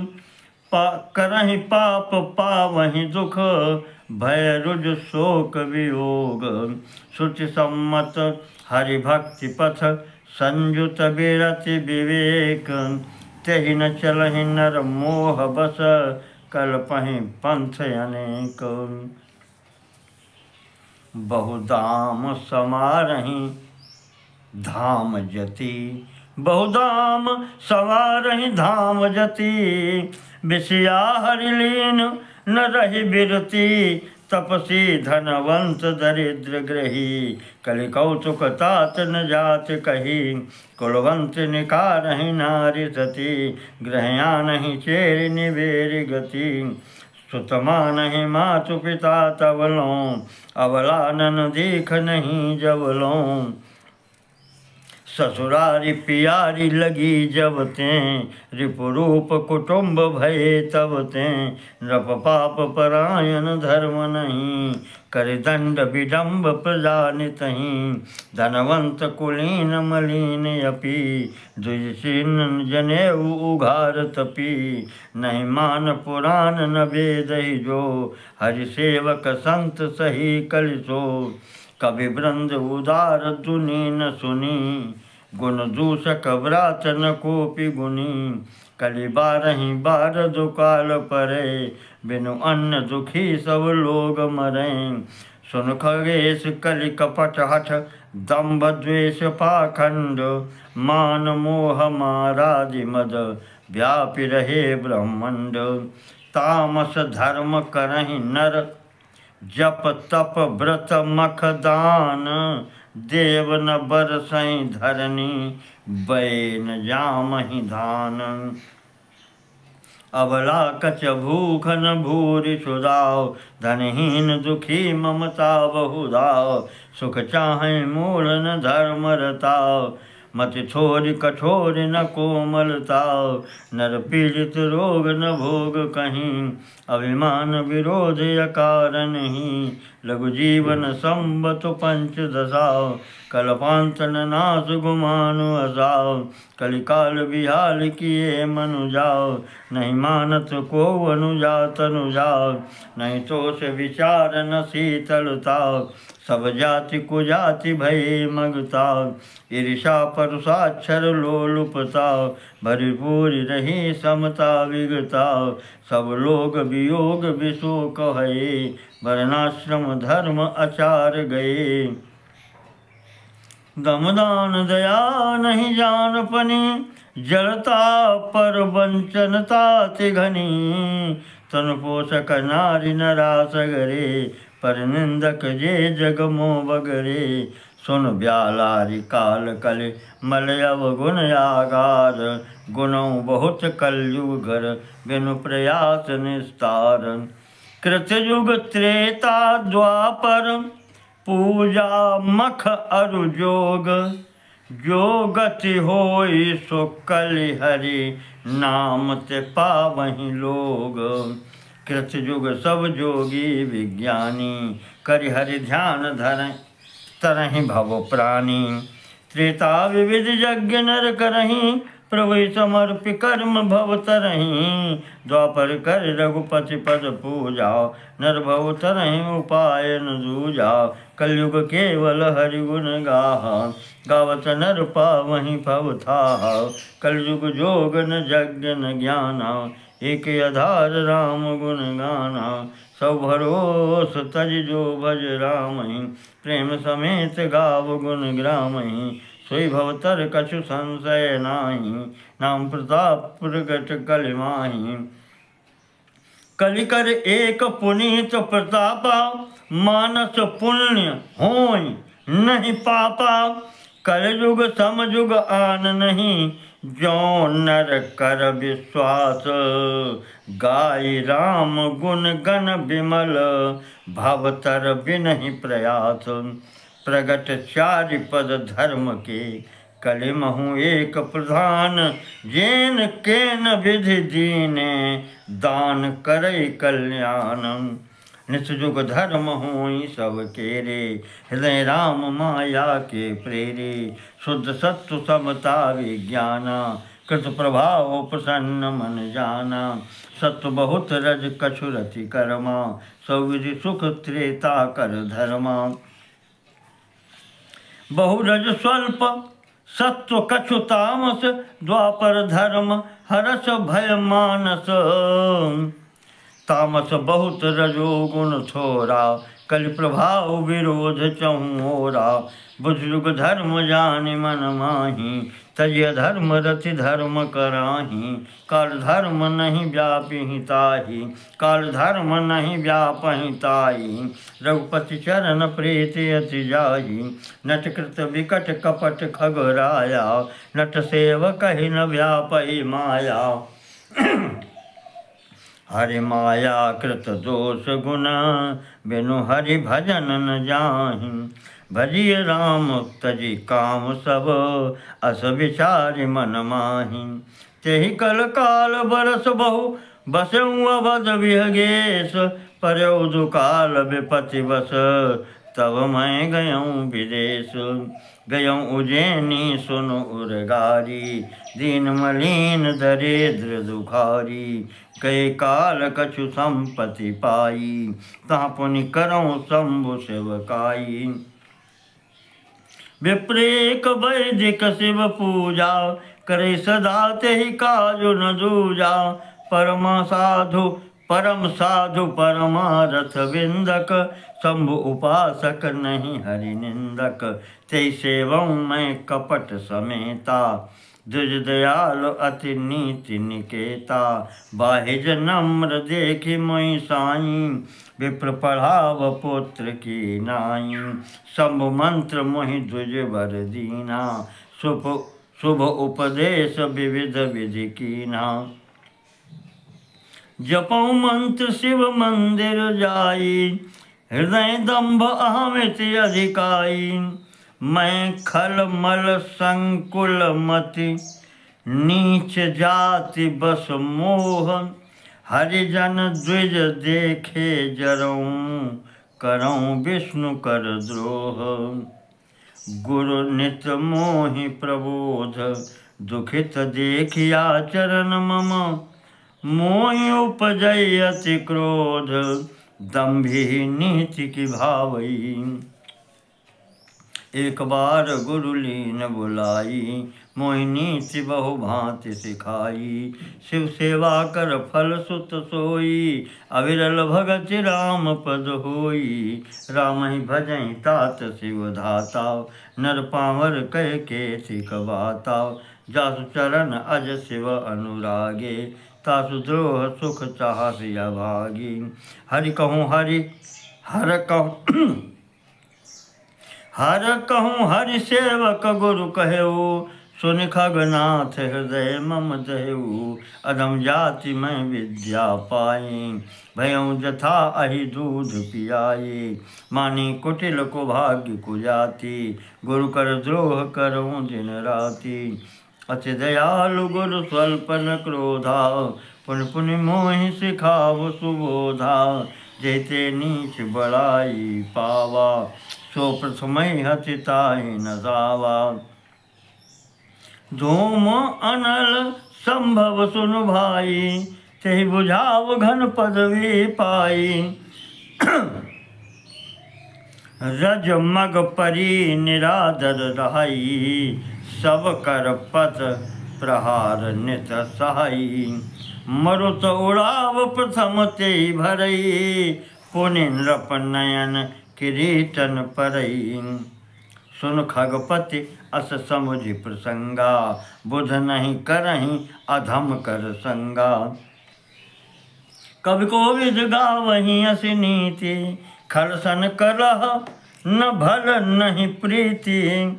[SPEAKER 1] करहि पाप पावहि दुख, भय रुज शोक वियोग। श्रुति सम्मत हरि भक्ति पथ, संयुत विरति विवेक। तेहि न चलहि नर मोह बस, कल्पहि पंथ अनेक। बहुदाम समारहि धाम जति, बहुदाम सवारहि धाम जति। विषया हरिलीन न रहि बिरती, तपसी धनवंत दरिद्र ग्रही। कलि कौतुक तात न जात कही, कुलवंत निकारहि नारी सती। ग्रहया नहीं चेर निबेर गति, सुतमानहि मातु पिता तवलों। अवलानन दीख नहीं जवलों, ससुरारी पियारी लगी जब तें। रिपुरूप कुटुम्ब भये तब तें, नृप पाप परायण धर्म नहीं। कर दंड विडम्ब प्रजा नितहीं, धनवंत कुलीन मलिन अपी। द्विजशीन जनेऊ उघार तपी, नहीं मान पुराण न वेदहि जो। हरि सेवक संत सही कलिसो, कवि वृंद उदार दुनि न सुनी। गुण दूषक व्रात न कोपि गुनी, कलि बारहि बार दुकाल परे। बिनु अन्न दुखी सब लोग मरें, सुन खगेश कलि कपट हठ। दंभ द्वेष पाखंड, मान मोह मारादि मद। व्यापि रहे ब्रह्मंड, तामस धर्म करहि नर। जप तप व्रत मख दान, देव न बरसहीं धरनी। बै न जामहि धान, अबला कच भूख न भूरि सुदाव। धनहीन दुखी ममता बहुधाव, सुख चाहें मूढ़ न धर्म रताव। मति थोरि कठोर न कोमलताव, नर पीड़ित रोग न भोग कहीं। अभिमान विरोध अकारण ही, लघु जीवन संबत पंचदशाओ, कल्पांतन नाश गुमानु असाओ, कलिकाल बिहाल किए मनु जाओ, नहीं मानत को अनुजा तनु जाओ, नहीं तो से विचार न शीतलताओ, सब जाति कुजाति भय मगताओ, ईर्षा परुषाक्षर लोलुपताओ, भरपूर रही समता विगताओ, सब लोग वियोग विशोक है, वर्णाश्रम धर्म आचार गए, दमदान दया नहीं जान पनी, जड़ता पर वंचनता तिघनी, तन पोषक नारी नरास गरे, पर निंदक जे जग मोह बगरे, सुन ब्यालारी काल कल मल अवगुण आगार, गुणों बहुत कलयुग घर बिनु प्रयास निस्तार, कृतयुग त्रेता द्वापर पूजा मख अरु जोग, जो गति होई सो कलि हरि नाम ते पावहि लोग, कृतयुग सब जोगी विज्ञानी, करि हरि ध्यान धर तरहि भव प्राणी, त्रेता विविध यज्ञ नर करहि, प्रभु समर्पि कर्म भव तरहि, द्वापर कर रघुपति पद पूजाओ, नर भव तरहि उपाय न जूझाओ, कलयुग केवल हरि गुण गाहा, गावत नर पावहि भव थाहा, कलयुग जोग न यज्ञ न ज्ञाना, एक आधार राम गुण गाना, सब भरोस तज जो भज रामहि, प्रेम समेत गाव गुण ग्रामहि, सोई भवतर कछु संशय नाही, नाम प्रताप प्रगट कलि माहि, कलिकर एक पुनीत प्रतापा, मानस पुण्य होई नहीं पापा, कलयुग समयुग आन नहीं, जो नर कर विश्वास, गाय राम गुण गण विमल, भवतर बिनहि प्रयास, प्रगट चारि पद धर्म के, कलिमहु एक प्रधान, जेन केन विधि दीने, दान करई कल्याण, निसयुग धर्म होई सब केरे, हृदय राम माया के प्रेरे, शुद्ध सत्व समता विज्ञाना, कृत प्रभाव प्रसन्न मन जाना, सत्व बहुत रज कछु रति कर्मा, सौविधि सुख त्रेता कर धर्मा, बहुरज स्वल्प सत्व कछु तामस, द्वापर धर्म हरस भय मानस, तामस बहुत रजो गुण थोरा, कलि प्रभाव विरोध चहु ओरा, बुझुर्ग धर्म जानि मन माहि, तज धर्म रति धर्म कराहि, काल धर्म नहीं व्यापि ताहि, काल धर्म नहीं व्यापहि ताहि, रघुपति चरण प्रीति अति जाहि, नटकृत विकट कपट खगराया, नट सेव कहि न व्यापहि माया, हरि माया कृत दोष गुण, बिनु हरि भजन न जाहि, भजिय राम तजि काम सब, अस विचारि मन माहि, तेहि कल काल बरस बहु, बसऊँ अवध विहगेश, परौ दुकाल विपति बस, तब मैं गयऊँ विदेश, गयऊँ उज्जैनी सुनु उरगारी, दीन मलिन दरिद्र दुखारी, कई काल कछु संपत्ति पाई, तहाँ पुनि करऊँ शंभु सेवकाई, विप्रेक वैदिक शिव पूजा, करे सदा तेहि काजु न दूजा, परम साधु परमारथ विंदक, शंभु उपासक नहीं हरि निंदक, तेहि सेवऊँ मैं कपट समेता, द्विज दयाल अति नीति निकेता, बाहिज नम्र देखि मोहि साई, विप्र पढ़ाव पुत्र की नाई, शंभु मंत्र मोहि द्विज वर दीना, शुभ उपदेश विविध विधि कीना, जपऊँ मंत्र शिव मंदिर जाई, हृदय दंभ अहमिति अधिकाई, मैं खल मल संकुल मति, नीच जाति बस मोह, हरिजन द्विज देखे जरऊँ, करऊँ विष्णु कर द्रोह। गुरु नित मोहि प्रबोध, दुखित देखिया चरण मम। मोहि उपजै अति क्रोध, दंभी नीति की भावई। एक बार गुरु लीन बुलाई, मोहि नीति बहु भांति सिखाई। शिव सेवा कर फल सुत सोई, अविरल भगति राम पद होई। राम ही भजई तात शिव धाता, नर पावर कह केतिक बाता। जासु चरण अज शिव अनुरागे, तासु द्रोह सुख चाहि अभागी। हरि कहूँ हरि हर कहूँ हर कहूँ हरि सेवक गुरु कहेऊ। सुनि खगनाथ हृदय मम दहेऊ। अधम जाति मैं विद्या पाई, भयऊँ जथा अहि दूध पियाई। मानी कुटिल को भाग्य कुजाति, गुरु कर द्रोह करऊँ दिन राति। अति दयालु गुरु स्वल्प न क्रोधा, पुनि पुनि मोहि सिखाव सुबोधा। जेते नीच बड़ाई पावा, सो प्रथमहि हति ताहि न जावा। धूम अनल संभव सुनु भाई, तेहि बुझाव घन पदवी पाई। रज मग परी निरादर रहाई, सब कर पत प्रहार नित सहाई। मरुत उड़ाव प्रथम तेहि भरई, पुनि नृप नयन किरीटन परई। सुन खगपति अस समुझि प्रसंगा, बुध नहीं करहीं अधम कर संगा। कवि कोविद गावहीं अस नीति, खलसन करह न भल नहीं प्रीति।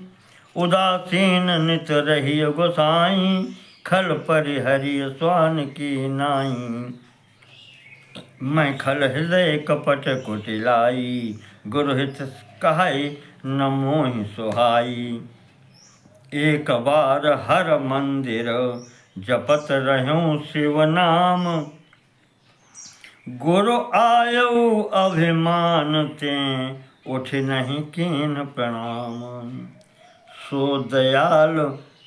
[SPEAKER 1] उदासीन नित रही गोसाई, खल परिहरिय स्वान की नाई। मैं खल हृदय कपट कुटिलाई, गुरुहित कहै न मोहि सुहाई। एक बार हर मंदिर जपत रहूं शिव नाम, गुरु आयऊ अभिमान ते उठ नहीं कीन प्रणाम। सो दयाल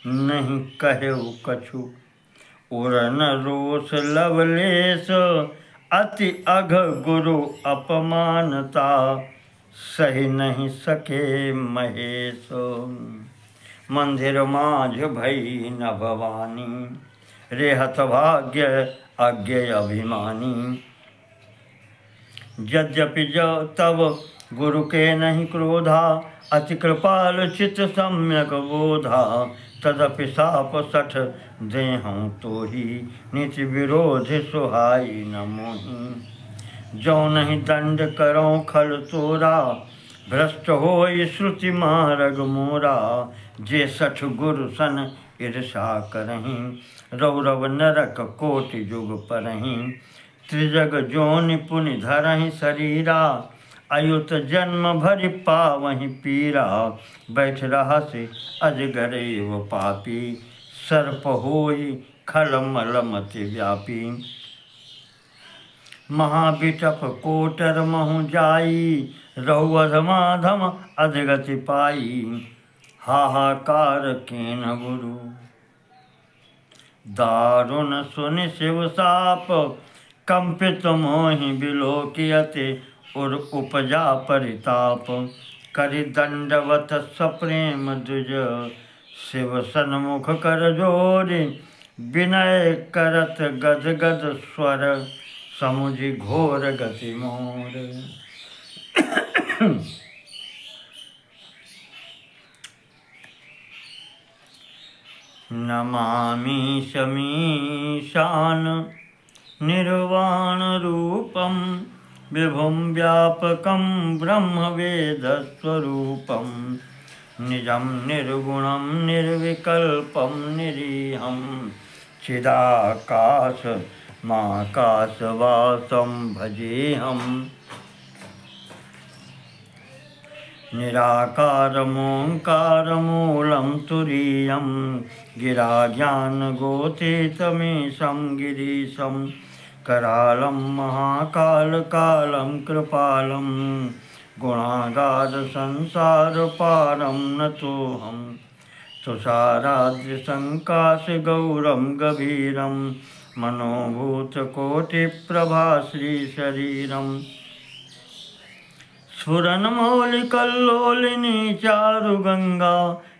[SPEAKER 1] नहीं कहेऊ कछु, उरन रोष लवलेश। अति अघ गुरु अपमानता, सही नहीं सके महेश। मंदिर माझ भई न भवानी, रेहत भाग्य अज्ञ अभिमानी। यद्यपि तब गुरु के नहीं क्रोधा, अति कृपाल चित सम्यक बोधा। तदपि साप सठ देहूँ तो ही, नीति विरोध सुहाई न मोही। जो नहीं दंड करो खल तोरा, भ्रष्ट होई श्रुति मार्ग मोरा। जे सठ गुरु सन ईर्षा करहीं, रौरव नरक कोटि जुग परहीं। त्रिजग जोनि पुनि धरहीं शरीरा, अयुत जन्म भरि पावहीं पीरा। बैठ रहसि अजगर एव पापी, सर्प होई खल मल मति व्यापी। महाबिटप कोटर महु जाई, रहु अधमाधम अधगति पाई। हाहाकार कीन गुरु दारुण सुनि शिव साप। कंपित मोहि बिलोकियति उर उपजा परिताप। करि दंडवत सप्रेम द्विज, शिव सन्मुख कर जोरि। विनय करत गद गद स्वर, समुझि घोर गति मोर। नमामि शमीशान निर्वाण रूपम, विभुं व्यापकं ब्रह्मवेदस्वरूपं। निजं निर्गुणं निर्विकल्पं निरीहं, चिदाकाशमाकाशवासं भजेऽहम्। निराकारमोङ्कारमूलं तुरीयं, गिरा ज्ञानगोथितमीशं गिरीशं। करालं महाकालकालं कृपालं, गुणागार संसार पारम न तो हम तुषाराद्य संकाश गौरम गभीरम मनोभूत कोटि प्रभा श्री शरीरम स्फुरन मौलिकल्लोलिनी चारु गंगा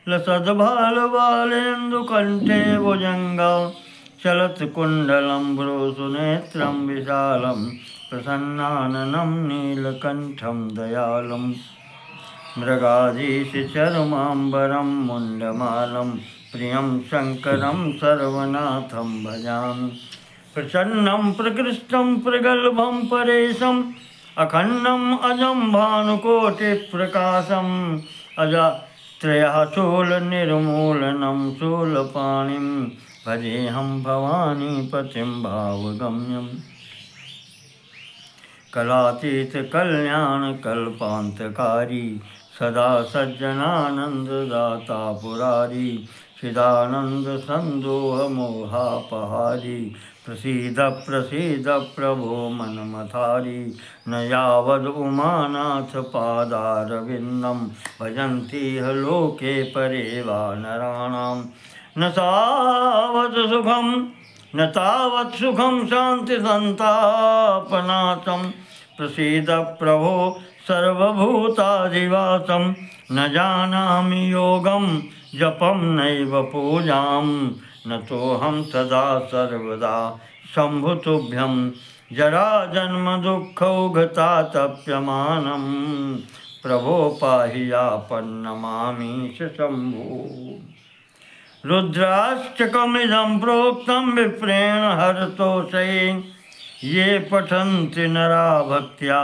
[SPEAKER 1] लसद भाल बालेन्दु कंठे भुजंगा चलत कुंडलम भ्रूसुनेत्रम विशालम प्रसन्नाननं नीलकंठम दयालम मृगाधीश चर्मांबरम मुंडमालम प्रियं शंकरं सर्वनाथं भजामि प्रसन्नं प्रकृष्टं प्रगल्भं परेशम् अखंडम अजम भानुकोटिप्रकाशम अजात्रयः शूल निर्मूलनम शूलपाणिं भजेऽहं भवानी पतिं भावगम्यम् कलातीत कल्याण कल्पांतकारी सदा सज्जनानंददाता पुरारी चिदानंद संदोह मोहापहारी प्रसीद प्रसीद प्रभो मनमथारी न यावद उमानाथ पादारविंदम भजन्ति लोके परे वा नराणां न तावत् सुखम शांति संतापनाशम प्रसीद प्रभो सर्वभूतादिवासम न जानामि योगम जपम नैव पूजां न तोहं सदा सर्वदा शंभुतुभ्यं जरा जन्म दुःखौघतातप्यमानं प्रभो पाहि यापन्नमामीश शंभो रुद्राष्टकमिदं प्रोक्तं विप्रेण हरतोषये ये पठन्ति नरा भक्त्या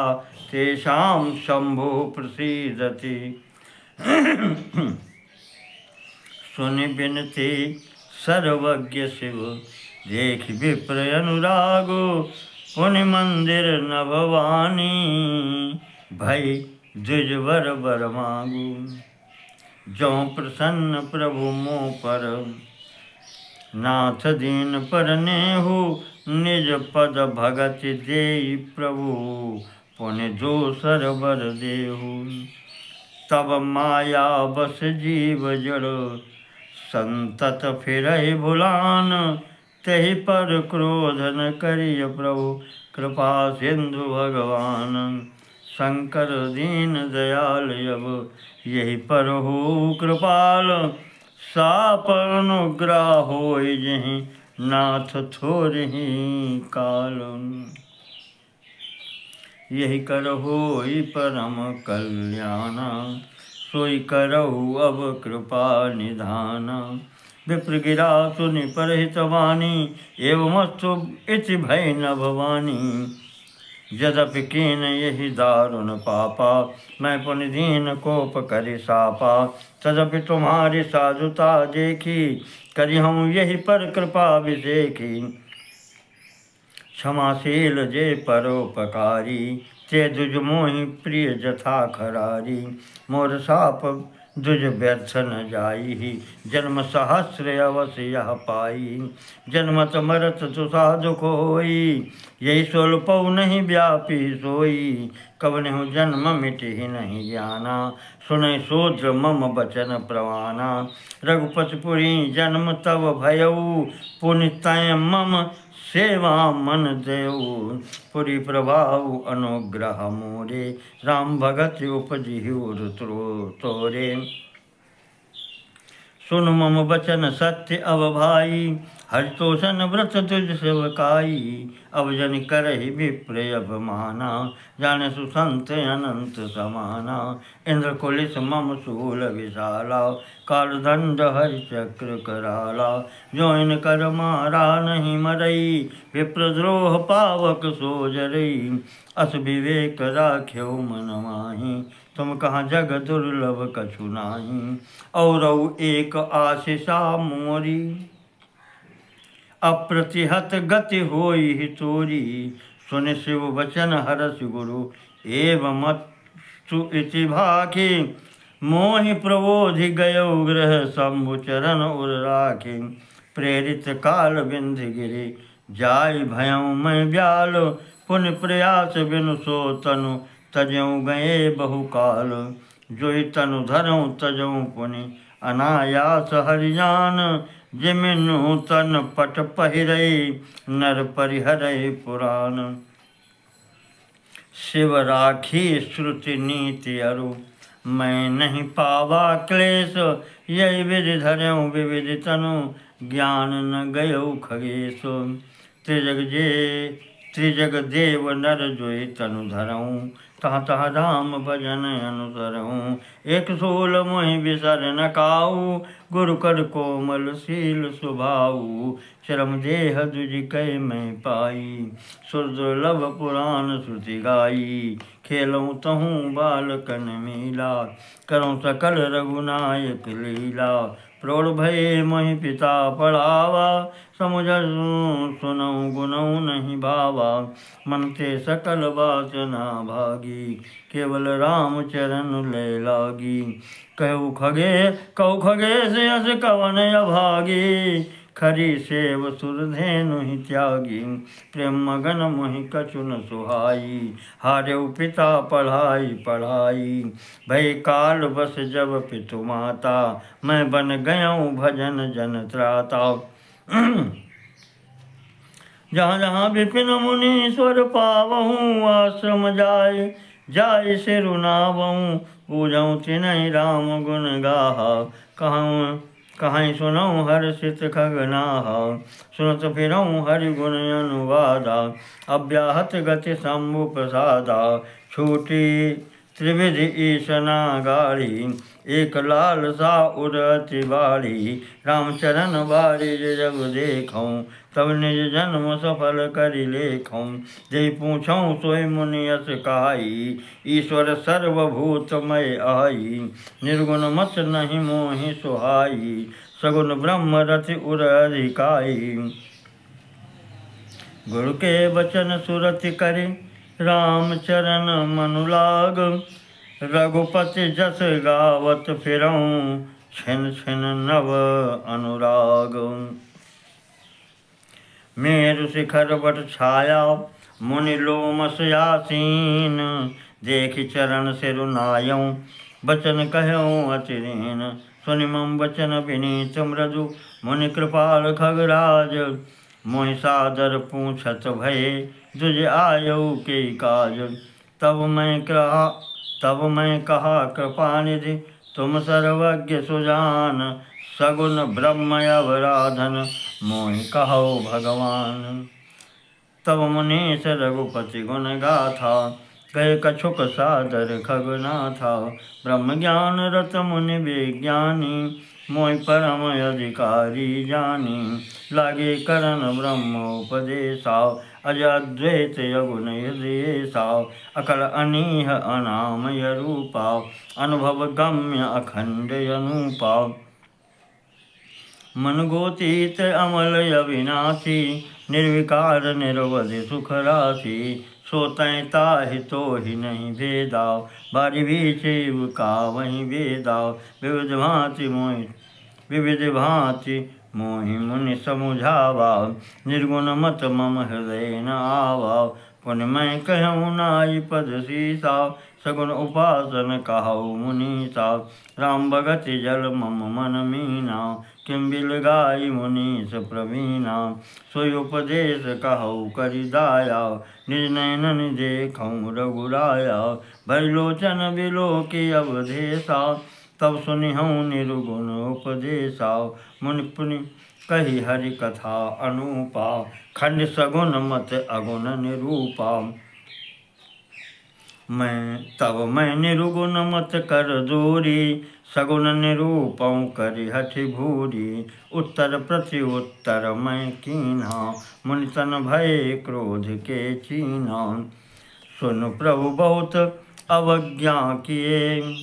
[SPEAKER 1] तेषां शंभो प्रसीदति सुनि बिनती सर्वज्ञ शिव देख विप्र अनुरागो पुनि मंदिर न भवानी भई द्विजवर वर मांगू जो प्रसन्न प्रभु मोह पर नाथ दीन पर नेहु निज पद भगत देई प्रभु पुनि दोसर वर देहु तब माया बस जीव जड़ संतत फिरहि भुलान तहि पर क्रोध न करिय प्रभु कृपा सिंधु भगवान शंकर दीन दयाल अब यही पर हो कृपाल साप अनुग्रह होय जहि नाथ थोरहि काल यही कर होय परम कल्याण सोई करहु अब कृपा निधान विप्र गिरा सुनि परहित वाणी एवमस्तु इति भय न भवानी यद्यपि कीन यही दारुण पापा मैं पुनि दीन कोप करि सापा तदपि तुम्हारी साधुता देखी करि हूँ यही पर कृपा विषेखी क्षमाशील जे परोपकारी ते दुज मोहि प्रिय जथा खरारी मोर साप दुज व्यर्थ न जाई जन्म सहस्र अवश्य यह पाई जन्मत मरत तुषा दुख होई यही सोल्पऊ नहीं व्यापी सोई कवनहु जन्म मिटि नहीं जाना सुनै शूद्र मम बचन प्रवाना रघुपतिपुरी जन्म तव भयऊ पुनि तय मम सेवा मन देऊ पुरी प्रभाव अनुग्रह मोरे राम भगत उपजिहुर तोरे सुन मम बचन सत्य अब भाई हरितोषण व्रत तुझ सेवकाई अब जन करहि विप्र अभिमाना जाने सुसंत अनंत समाना इंद्र कुलिस मम शूल विशाला कालदंड हरि चक्र कराला जो इन कर मारा नहीं मरई विप्रद्रोह पावक सोजरई अस विवेक राख्यो मन माही तुम कहाँ जग दुर्लभ कछु नाही और एक आशीषा मोरी अप्रतिहत गति होई ही तोरी सुन शिव वचन हरस गुरु एवं मत्सु इति भाखी मोहि प्रबोधि गयो ग्रह शंभु चरण उर राखी प्रेरित काल बिंध गिरि जाय भयं मैं ब्याल पुन प्रयास बिनु सो तनु तजऊँ गए बहुकाल। जोई तनु धरऊँ तजऊँ पुनि अनायास हरिजान। जिमिनु तन पट पहिरई नर परिहरई पुराण। शिव राखी श्रुति नीति अरु मैं नहीं पावा क्लेश। यही विधि धर्यों विविधि तनु ज्ञान न गयो खगेश। त्रिजग देव नर जोई तनु धरऊँ तह तह धाम भजन अनुसरऊँ। एक सोल मोहि बिसर न काऊ गुरु कर कोमल शील सुभाऊ। श्रम देह दुज कै मैं पाई सुर दुर्लभ पुराण श्रुति गाई। खेलऊँ तहूँ बालकन मीला करऊँ सकल रघुनायक लीला। प्रौढ़ भये मोहि पिता पढ़ावा समुझ सुनऊँ गुनऊँ नहीं भावा। मन ते सकल वासना भागी केवल राम चरण लय लागी। कहु खगेश यस कवन अभागी खरी सेव सुरधेनु ही त्यागी। प्रेम मगन मोहि कछु न सुहाई हार्यउ पिता पढ़ाई। भय काल बस जब पितु माता मैं बन गयऊँ भजन जन त्राता। जहाँ जहाँ विपिन मुनीश्वर पावहूँ आश्रम जाय सिरु नावऊँ। पूजऊँ तिनहि राम गुण गाहा कहीं सुनऊँ हर्षित खगनाहा। सुनत फिरऊँ हरि गुण अनुवादा अव्याहत गति शंभु प्रसादा। छूटी त्रिविधि ईशना गाढ़ी एक लाल सा उड़ती बाड़ी। रामचरण बारी जब देखऊँ तब निज जन्म सफल करि लेखऊँ। जय पूछऊँ सोई मुनि यस कहाई ईश्वर सर्वभूतमय आई। निर्गुण मत नहीं मोहि सुहाई सगुण ब्रह्म रति उर अधिकाई। गुरु के बचन सुरति करि रामचरण मनु लाग। रघुपति जस गावत फिरऊँ छिन छिन नव अनुराग। मेरु शिखर बट छाया मुनि लोमस आसीन। देखि चरण सिरु नायऊँ बचन कहऊँ अति दीन। सुनि मम बचन विनीत मृदु मुनि कृपाल खगराज। मोहि सादर पूछत भये दुज आयऊ के काज। तब मैं कहा कृपानिधि तुम सर्वज्ञ सुजान। सगुन ब्रह्म अवराधन मोहि कहो भगवान। तब मुनीश रघुपति गुण गाथा गए कछुक सादर खगनाथा। ब्रह्म ज्ञान रत मुनि विज्ञानी मोहि परम अधिकारी जानी। लागे करन ब्रह्म उपदेशा अज अद्वैत अगुण हृदयेशा। अकल अनीह अनामय रूपा अनुभव गम्य अखंड अनूपा। मन गोतीत अमल अविनाशी निर्विकार निरवधि सुख राशि। सोतै ताहि तोहि नहीं भेदा बारी भी का वहीं वेदा। विविध भांति मोहि मुनि समुझावा निर्गुण मत मम हृदय न आवा। पुनि मैं कहूँ नाई पद सीसा सगुण उपासन कहु मुनीसा। राम भगति जल मम मन मीना किम बिल गाई मुनीस प्रवीणा। सोई उपदेश कहु करि दाया निज नयन देखऊँ रघुराया। भय लोचन बिलोकी अवधेशा तब सुनिहऊँ निर्गुण उपदेशा। मुनि पुनि कही हरि कथा अनूपा खंड सगुन मत अगुण निरूपा। मैं निर्गुण मत कर दूरी सगुण निरूपऊँ करि हठि भूरी। उत्तर प्रति उत्तर मैं कीन्हा मुनि तन भय क्रोध के चीन्हा। सुन प्रभु बहुत अवज्ञा किए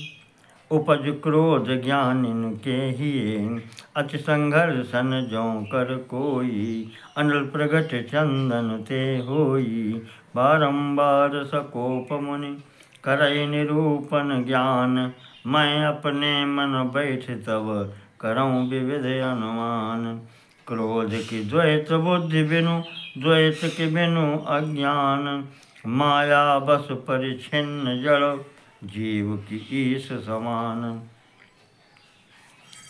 [SPEAKER 1] उपज क्रोध ज्ञानिन के हिये। अति संघर्षन ज्यों कर कोई अनल प्रगट चंदन ते होई। बारंबार सकोप मुनि करई निरूपन ज्ञान। मैं अपने मन बैठ तब करऊँ विविध अनुमान। क्रोध की द्वैत बुद्धि बिनु द्वैत के बिनु अज्ञान। माया बस परिच्छिन्न जड़, जीव की ईश समान।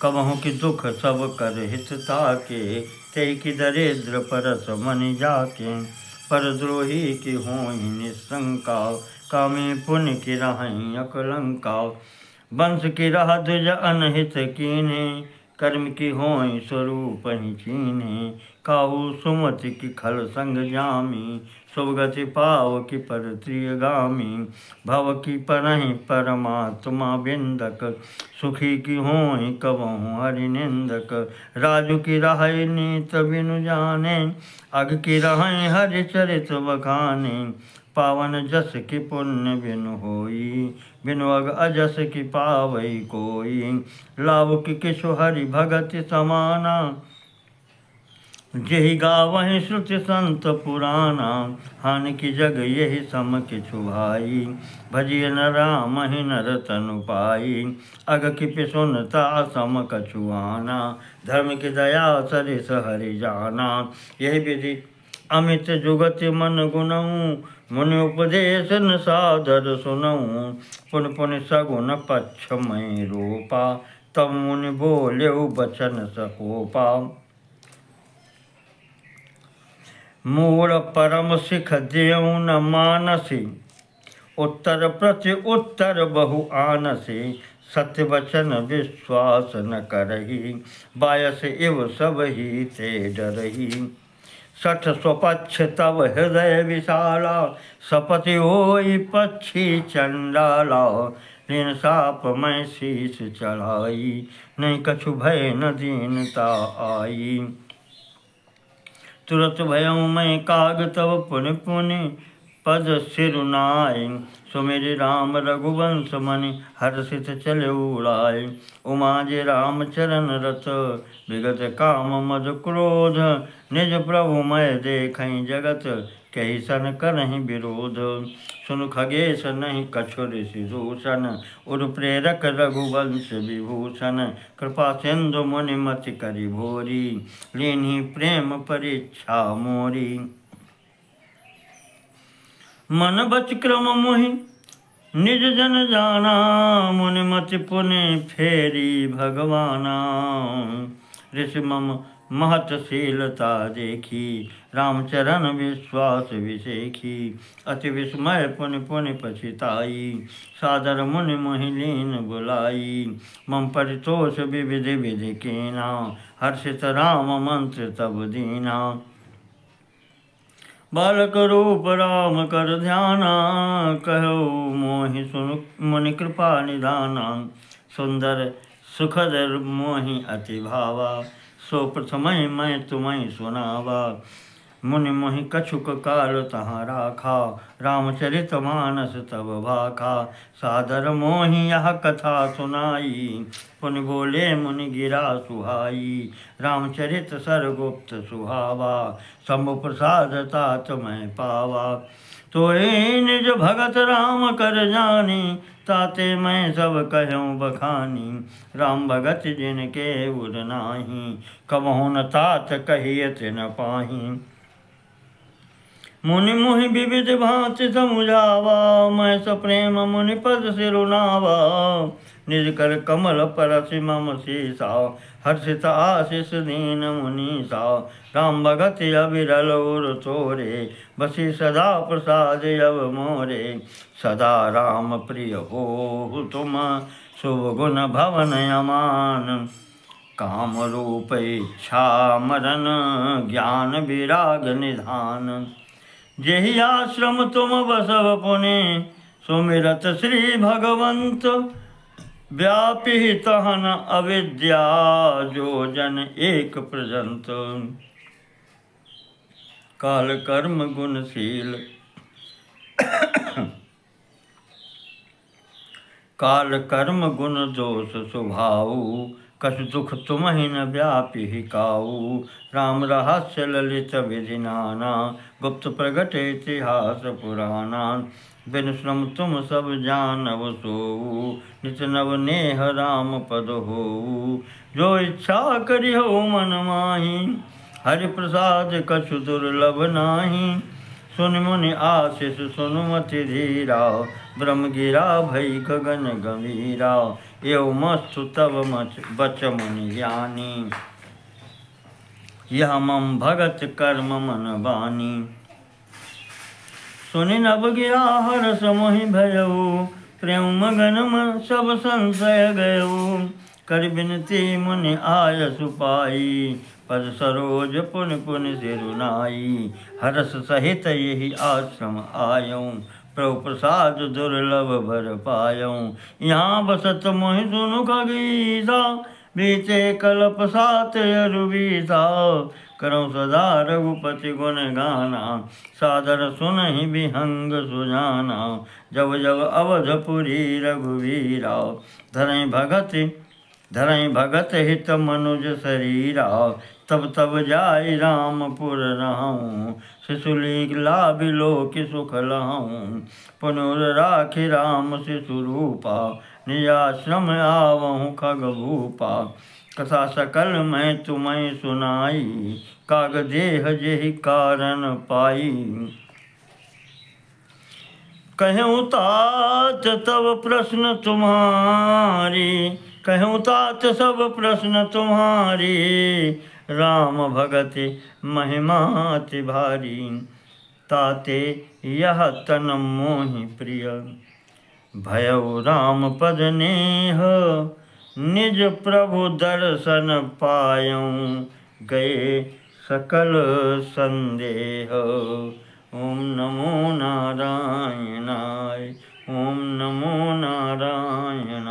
[SPEAKER 1] कबहु की दुख सब कर हित ताके, तेई की दरिद्र परस मनि जाके। पर द्रोही की होई निशंका, कामी पुण्य की रहई अकलंका। वंश की राह द्विज अनहित कीन्हे, कर्म की होई स्वरूप ही चीन्हे। काहू सुमति की खल संग जामी, शुभ गति पाव की पर त्रियगामी। भव की परहि परमात्मा बिंदक, सुखी की होई कबहु हरि निंदक। राजू की रहई नीत बिनु जाने, अग की रहई हरि चरित बखाने। पावन जस की पुण्य बिनु होई, बिनु अग अजस की पावई कोई। लाभ की किछु हरि भगति समाना, जेहि गावहि श्रुति संत पुराना। हानि की जग यही सम किछु भाई, भजिय न राम ही नर तनु पाई। अग की पिसुनता सम कछु आना, धर्म की दया सरिस हरि जाना। यही विधि अमित जुगति मन गुणऊ, मुनि उपदेश न सादर सुनऊँ। पुन पुन सगुन पक्ष मई रूपा, तब मुनि बोलेउ बचन सकोपा। मूल परम सिख देऊ न मानसी, उत्तर प्रति उत्तर बहु आनसी। सत्य वचन विश्वास न करही, बायस इव सब ही ते डरही। सठ स्वपक्ष तब हृदय विशाला, सपति होई पक्षी चंडाला। ऋण साप मैं शीश चढ़ाई, नहीं कछु भय न दीनता आई। तुरत भयउ मैं काग तब पुनि पुनि, पद सिरुनाई। सुमिरि राम रघुवंश मनि, हर्षित चले उड़ाए। उमा जे राम चरण रत, विगत काम मद क्रोध। निज प्रभु मैं देखई जगत, कही सन करहि विरोध। सुन खगेश नहीं कछु ऋषि दूषण, उर प्रेरक रघुवंश विभूषण। कृपा सिंधु मुनि मति करि भोरी, लीन्ही प्रेम परीक्षा मोरी। मन बच क्रम मोहि निज जन जाना, मुनि मति पुनि फेरी भगवाना। ऋषि मम महतशीलता देखी, रामचरण विश्वास विसेखी। अति विस्मय पुनि पुनि पछिताई, सादर मुनि मोहिलीन बुलाई। मम परितोष विविधि विधि कीना, हर्षित राम मंत्र तब दीना। बालक रूप राम कर ध्याना, कहो मोहि सुनु मुनि कृपा निधाना। सुंदर सुखद मोहि अति भावा, सो प्रथमहि मैं तुम्हें सुनावा। मुनि मोहि कछुक काल तहाँ राखा, रामचरित मानस तब भाखा। सादर मोहि यह कथा सुनाई, पुनि बोले मुनि गिरा सुहाई। रामचरित सरगुप्त सुहावा, शंभु प्रसाद तात मैं पावा। तोहि निज भगत राम कर जानी, ताते मैं सब कहूँ बखानी। राम भगत जिनके उर नाही, कबहु न तात कहियत न पाही। मुनि मोहि विविध भांति समुझावा, मैं सप्रेम मुनि पद सिरुनावा। निज कर कमल परसि मम सीसा, हर्षित आशीष दीन मुनीसा। राम भगत अविरल उर तोरे, बसी सदा प्रसाद अब मोरे। सदा राम प्रिय हो तुम, शुभ गुण भवन अमान। काम रूप इच्छा मरण, ज्ञान विराग निधान। जेहि आश्रम तुम बसव पुनि, सुमिरत श्री भगवंत। व्यापी तहन अविद्या, जो जन एक प्रजंत। काल कर्म गुणशील, काल कर्म गुण दोष स्वभाव। कछु दुख तुम ही न व्यापी काऊ। राम रहस्य ललित विधि नाना, गुप्त प्रगट इतिहास पुराना। बिन श्रम तुम सब जानव सोऊ, नित नव नेह राम पद होऊ। जो इच्छा करिहो मन माही, हरि प्रसाद कछु दुर्लभ नाही। सुन मुनि आशीष सुनुमति धीरा, ब्रह्म गिरा भई गगन गंभीरा। एव मस्तु तब बच मुनि ज्ञानी, यह मम भगत कर्म मन बानी। सुनि नभ गिरा हर्ष मोहि भयउ, प्रेम मगन मन सब संशय गयउ। कर बिनती मुनि आयसु पाई, पद सरोज पुनि पुनि सिरुनाई। हर्ष सहित यही आश्रम आयऊँ, प्रभु प्रसाद दुर्लभ भर पायऊँ। यहाँ बसत मोहि सुनु खगीसा, बीते कल्प सात अरुबीसा। करऊँ सदा रघुपति गुण गाना, सादर सुनहि विहंग सुजाना। जब जब अवधपुरी रघुवीरा, धरई भगत हित मनुज शरीरा। तब तब जाय रामपुर रहूँ, शिशुलीला बिलोक सुख लहूँ। पुनुर राखि राम शिशु रूपा, निज आश्रम आवहूँ खग भूपा। कथा सकल मैं तुम्हें सुनाई, काग देह जेहि कारण पाई। कहूँ तात तब प्रश्न तुम्हारी, कहूँ तात सब प्रश्न तुम्हारी। राम भगति महिमा अति भारी, ताते यह तन मोहि प्रिय। भयउ राम पद नेह, निज प्रभु दर्शन पायऊँ। गए सकल संदेह, ओम नमो नारायणाय, ओम नमो नारायण।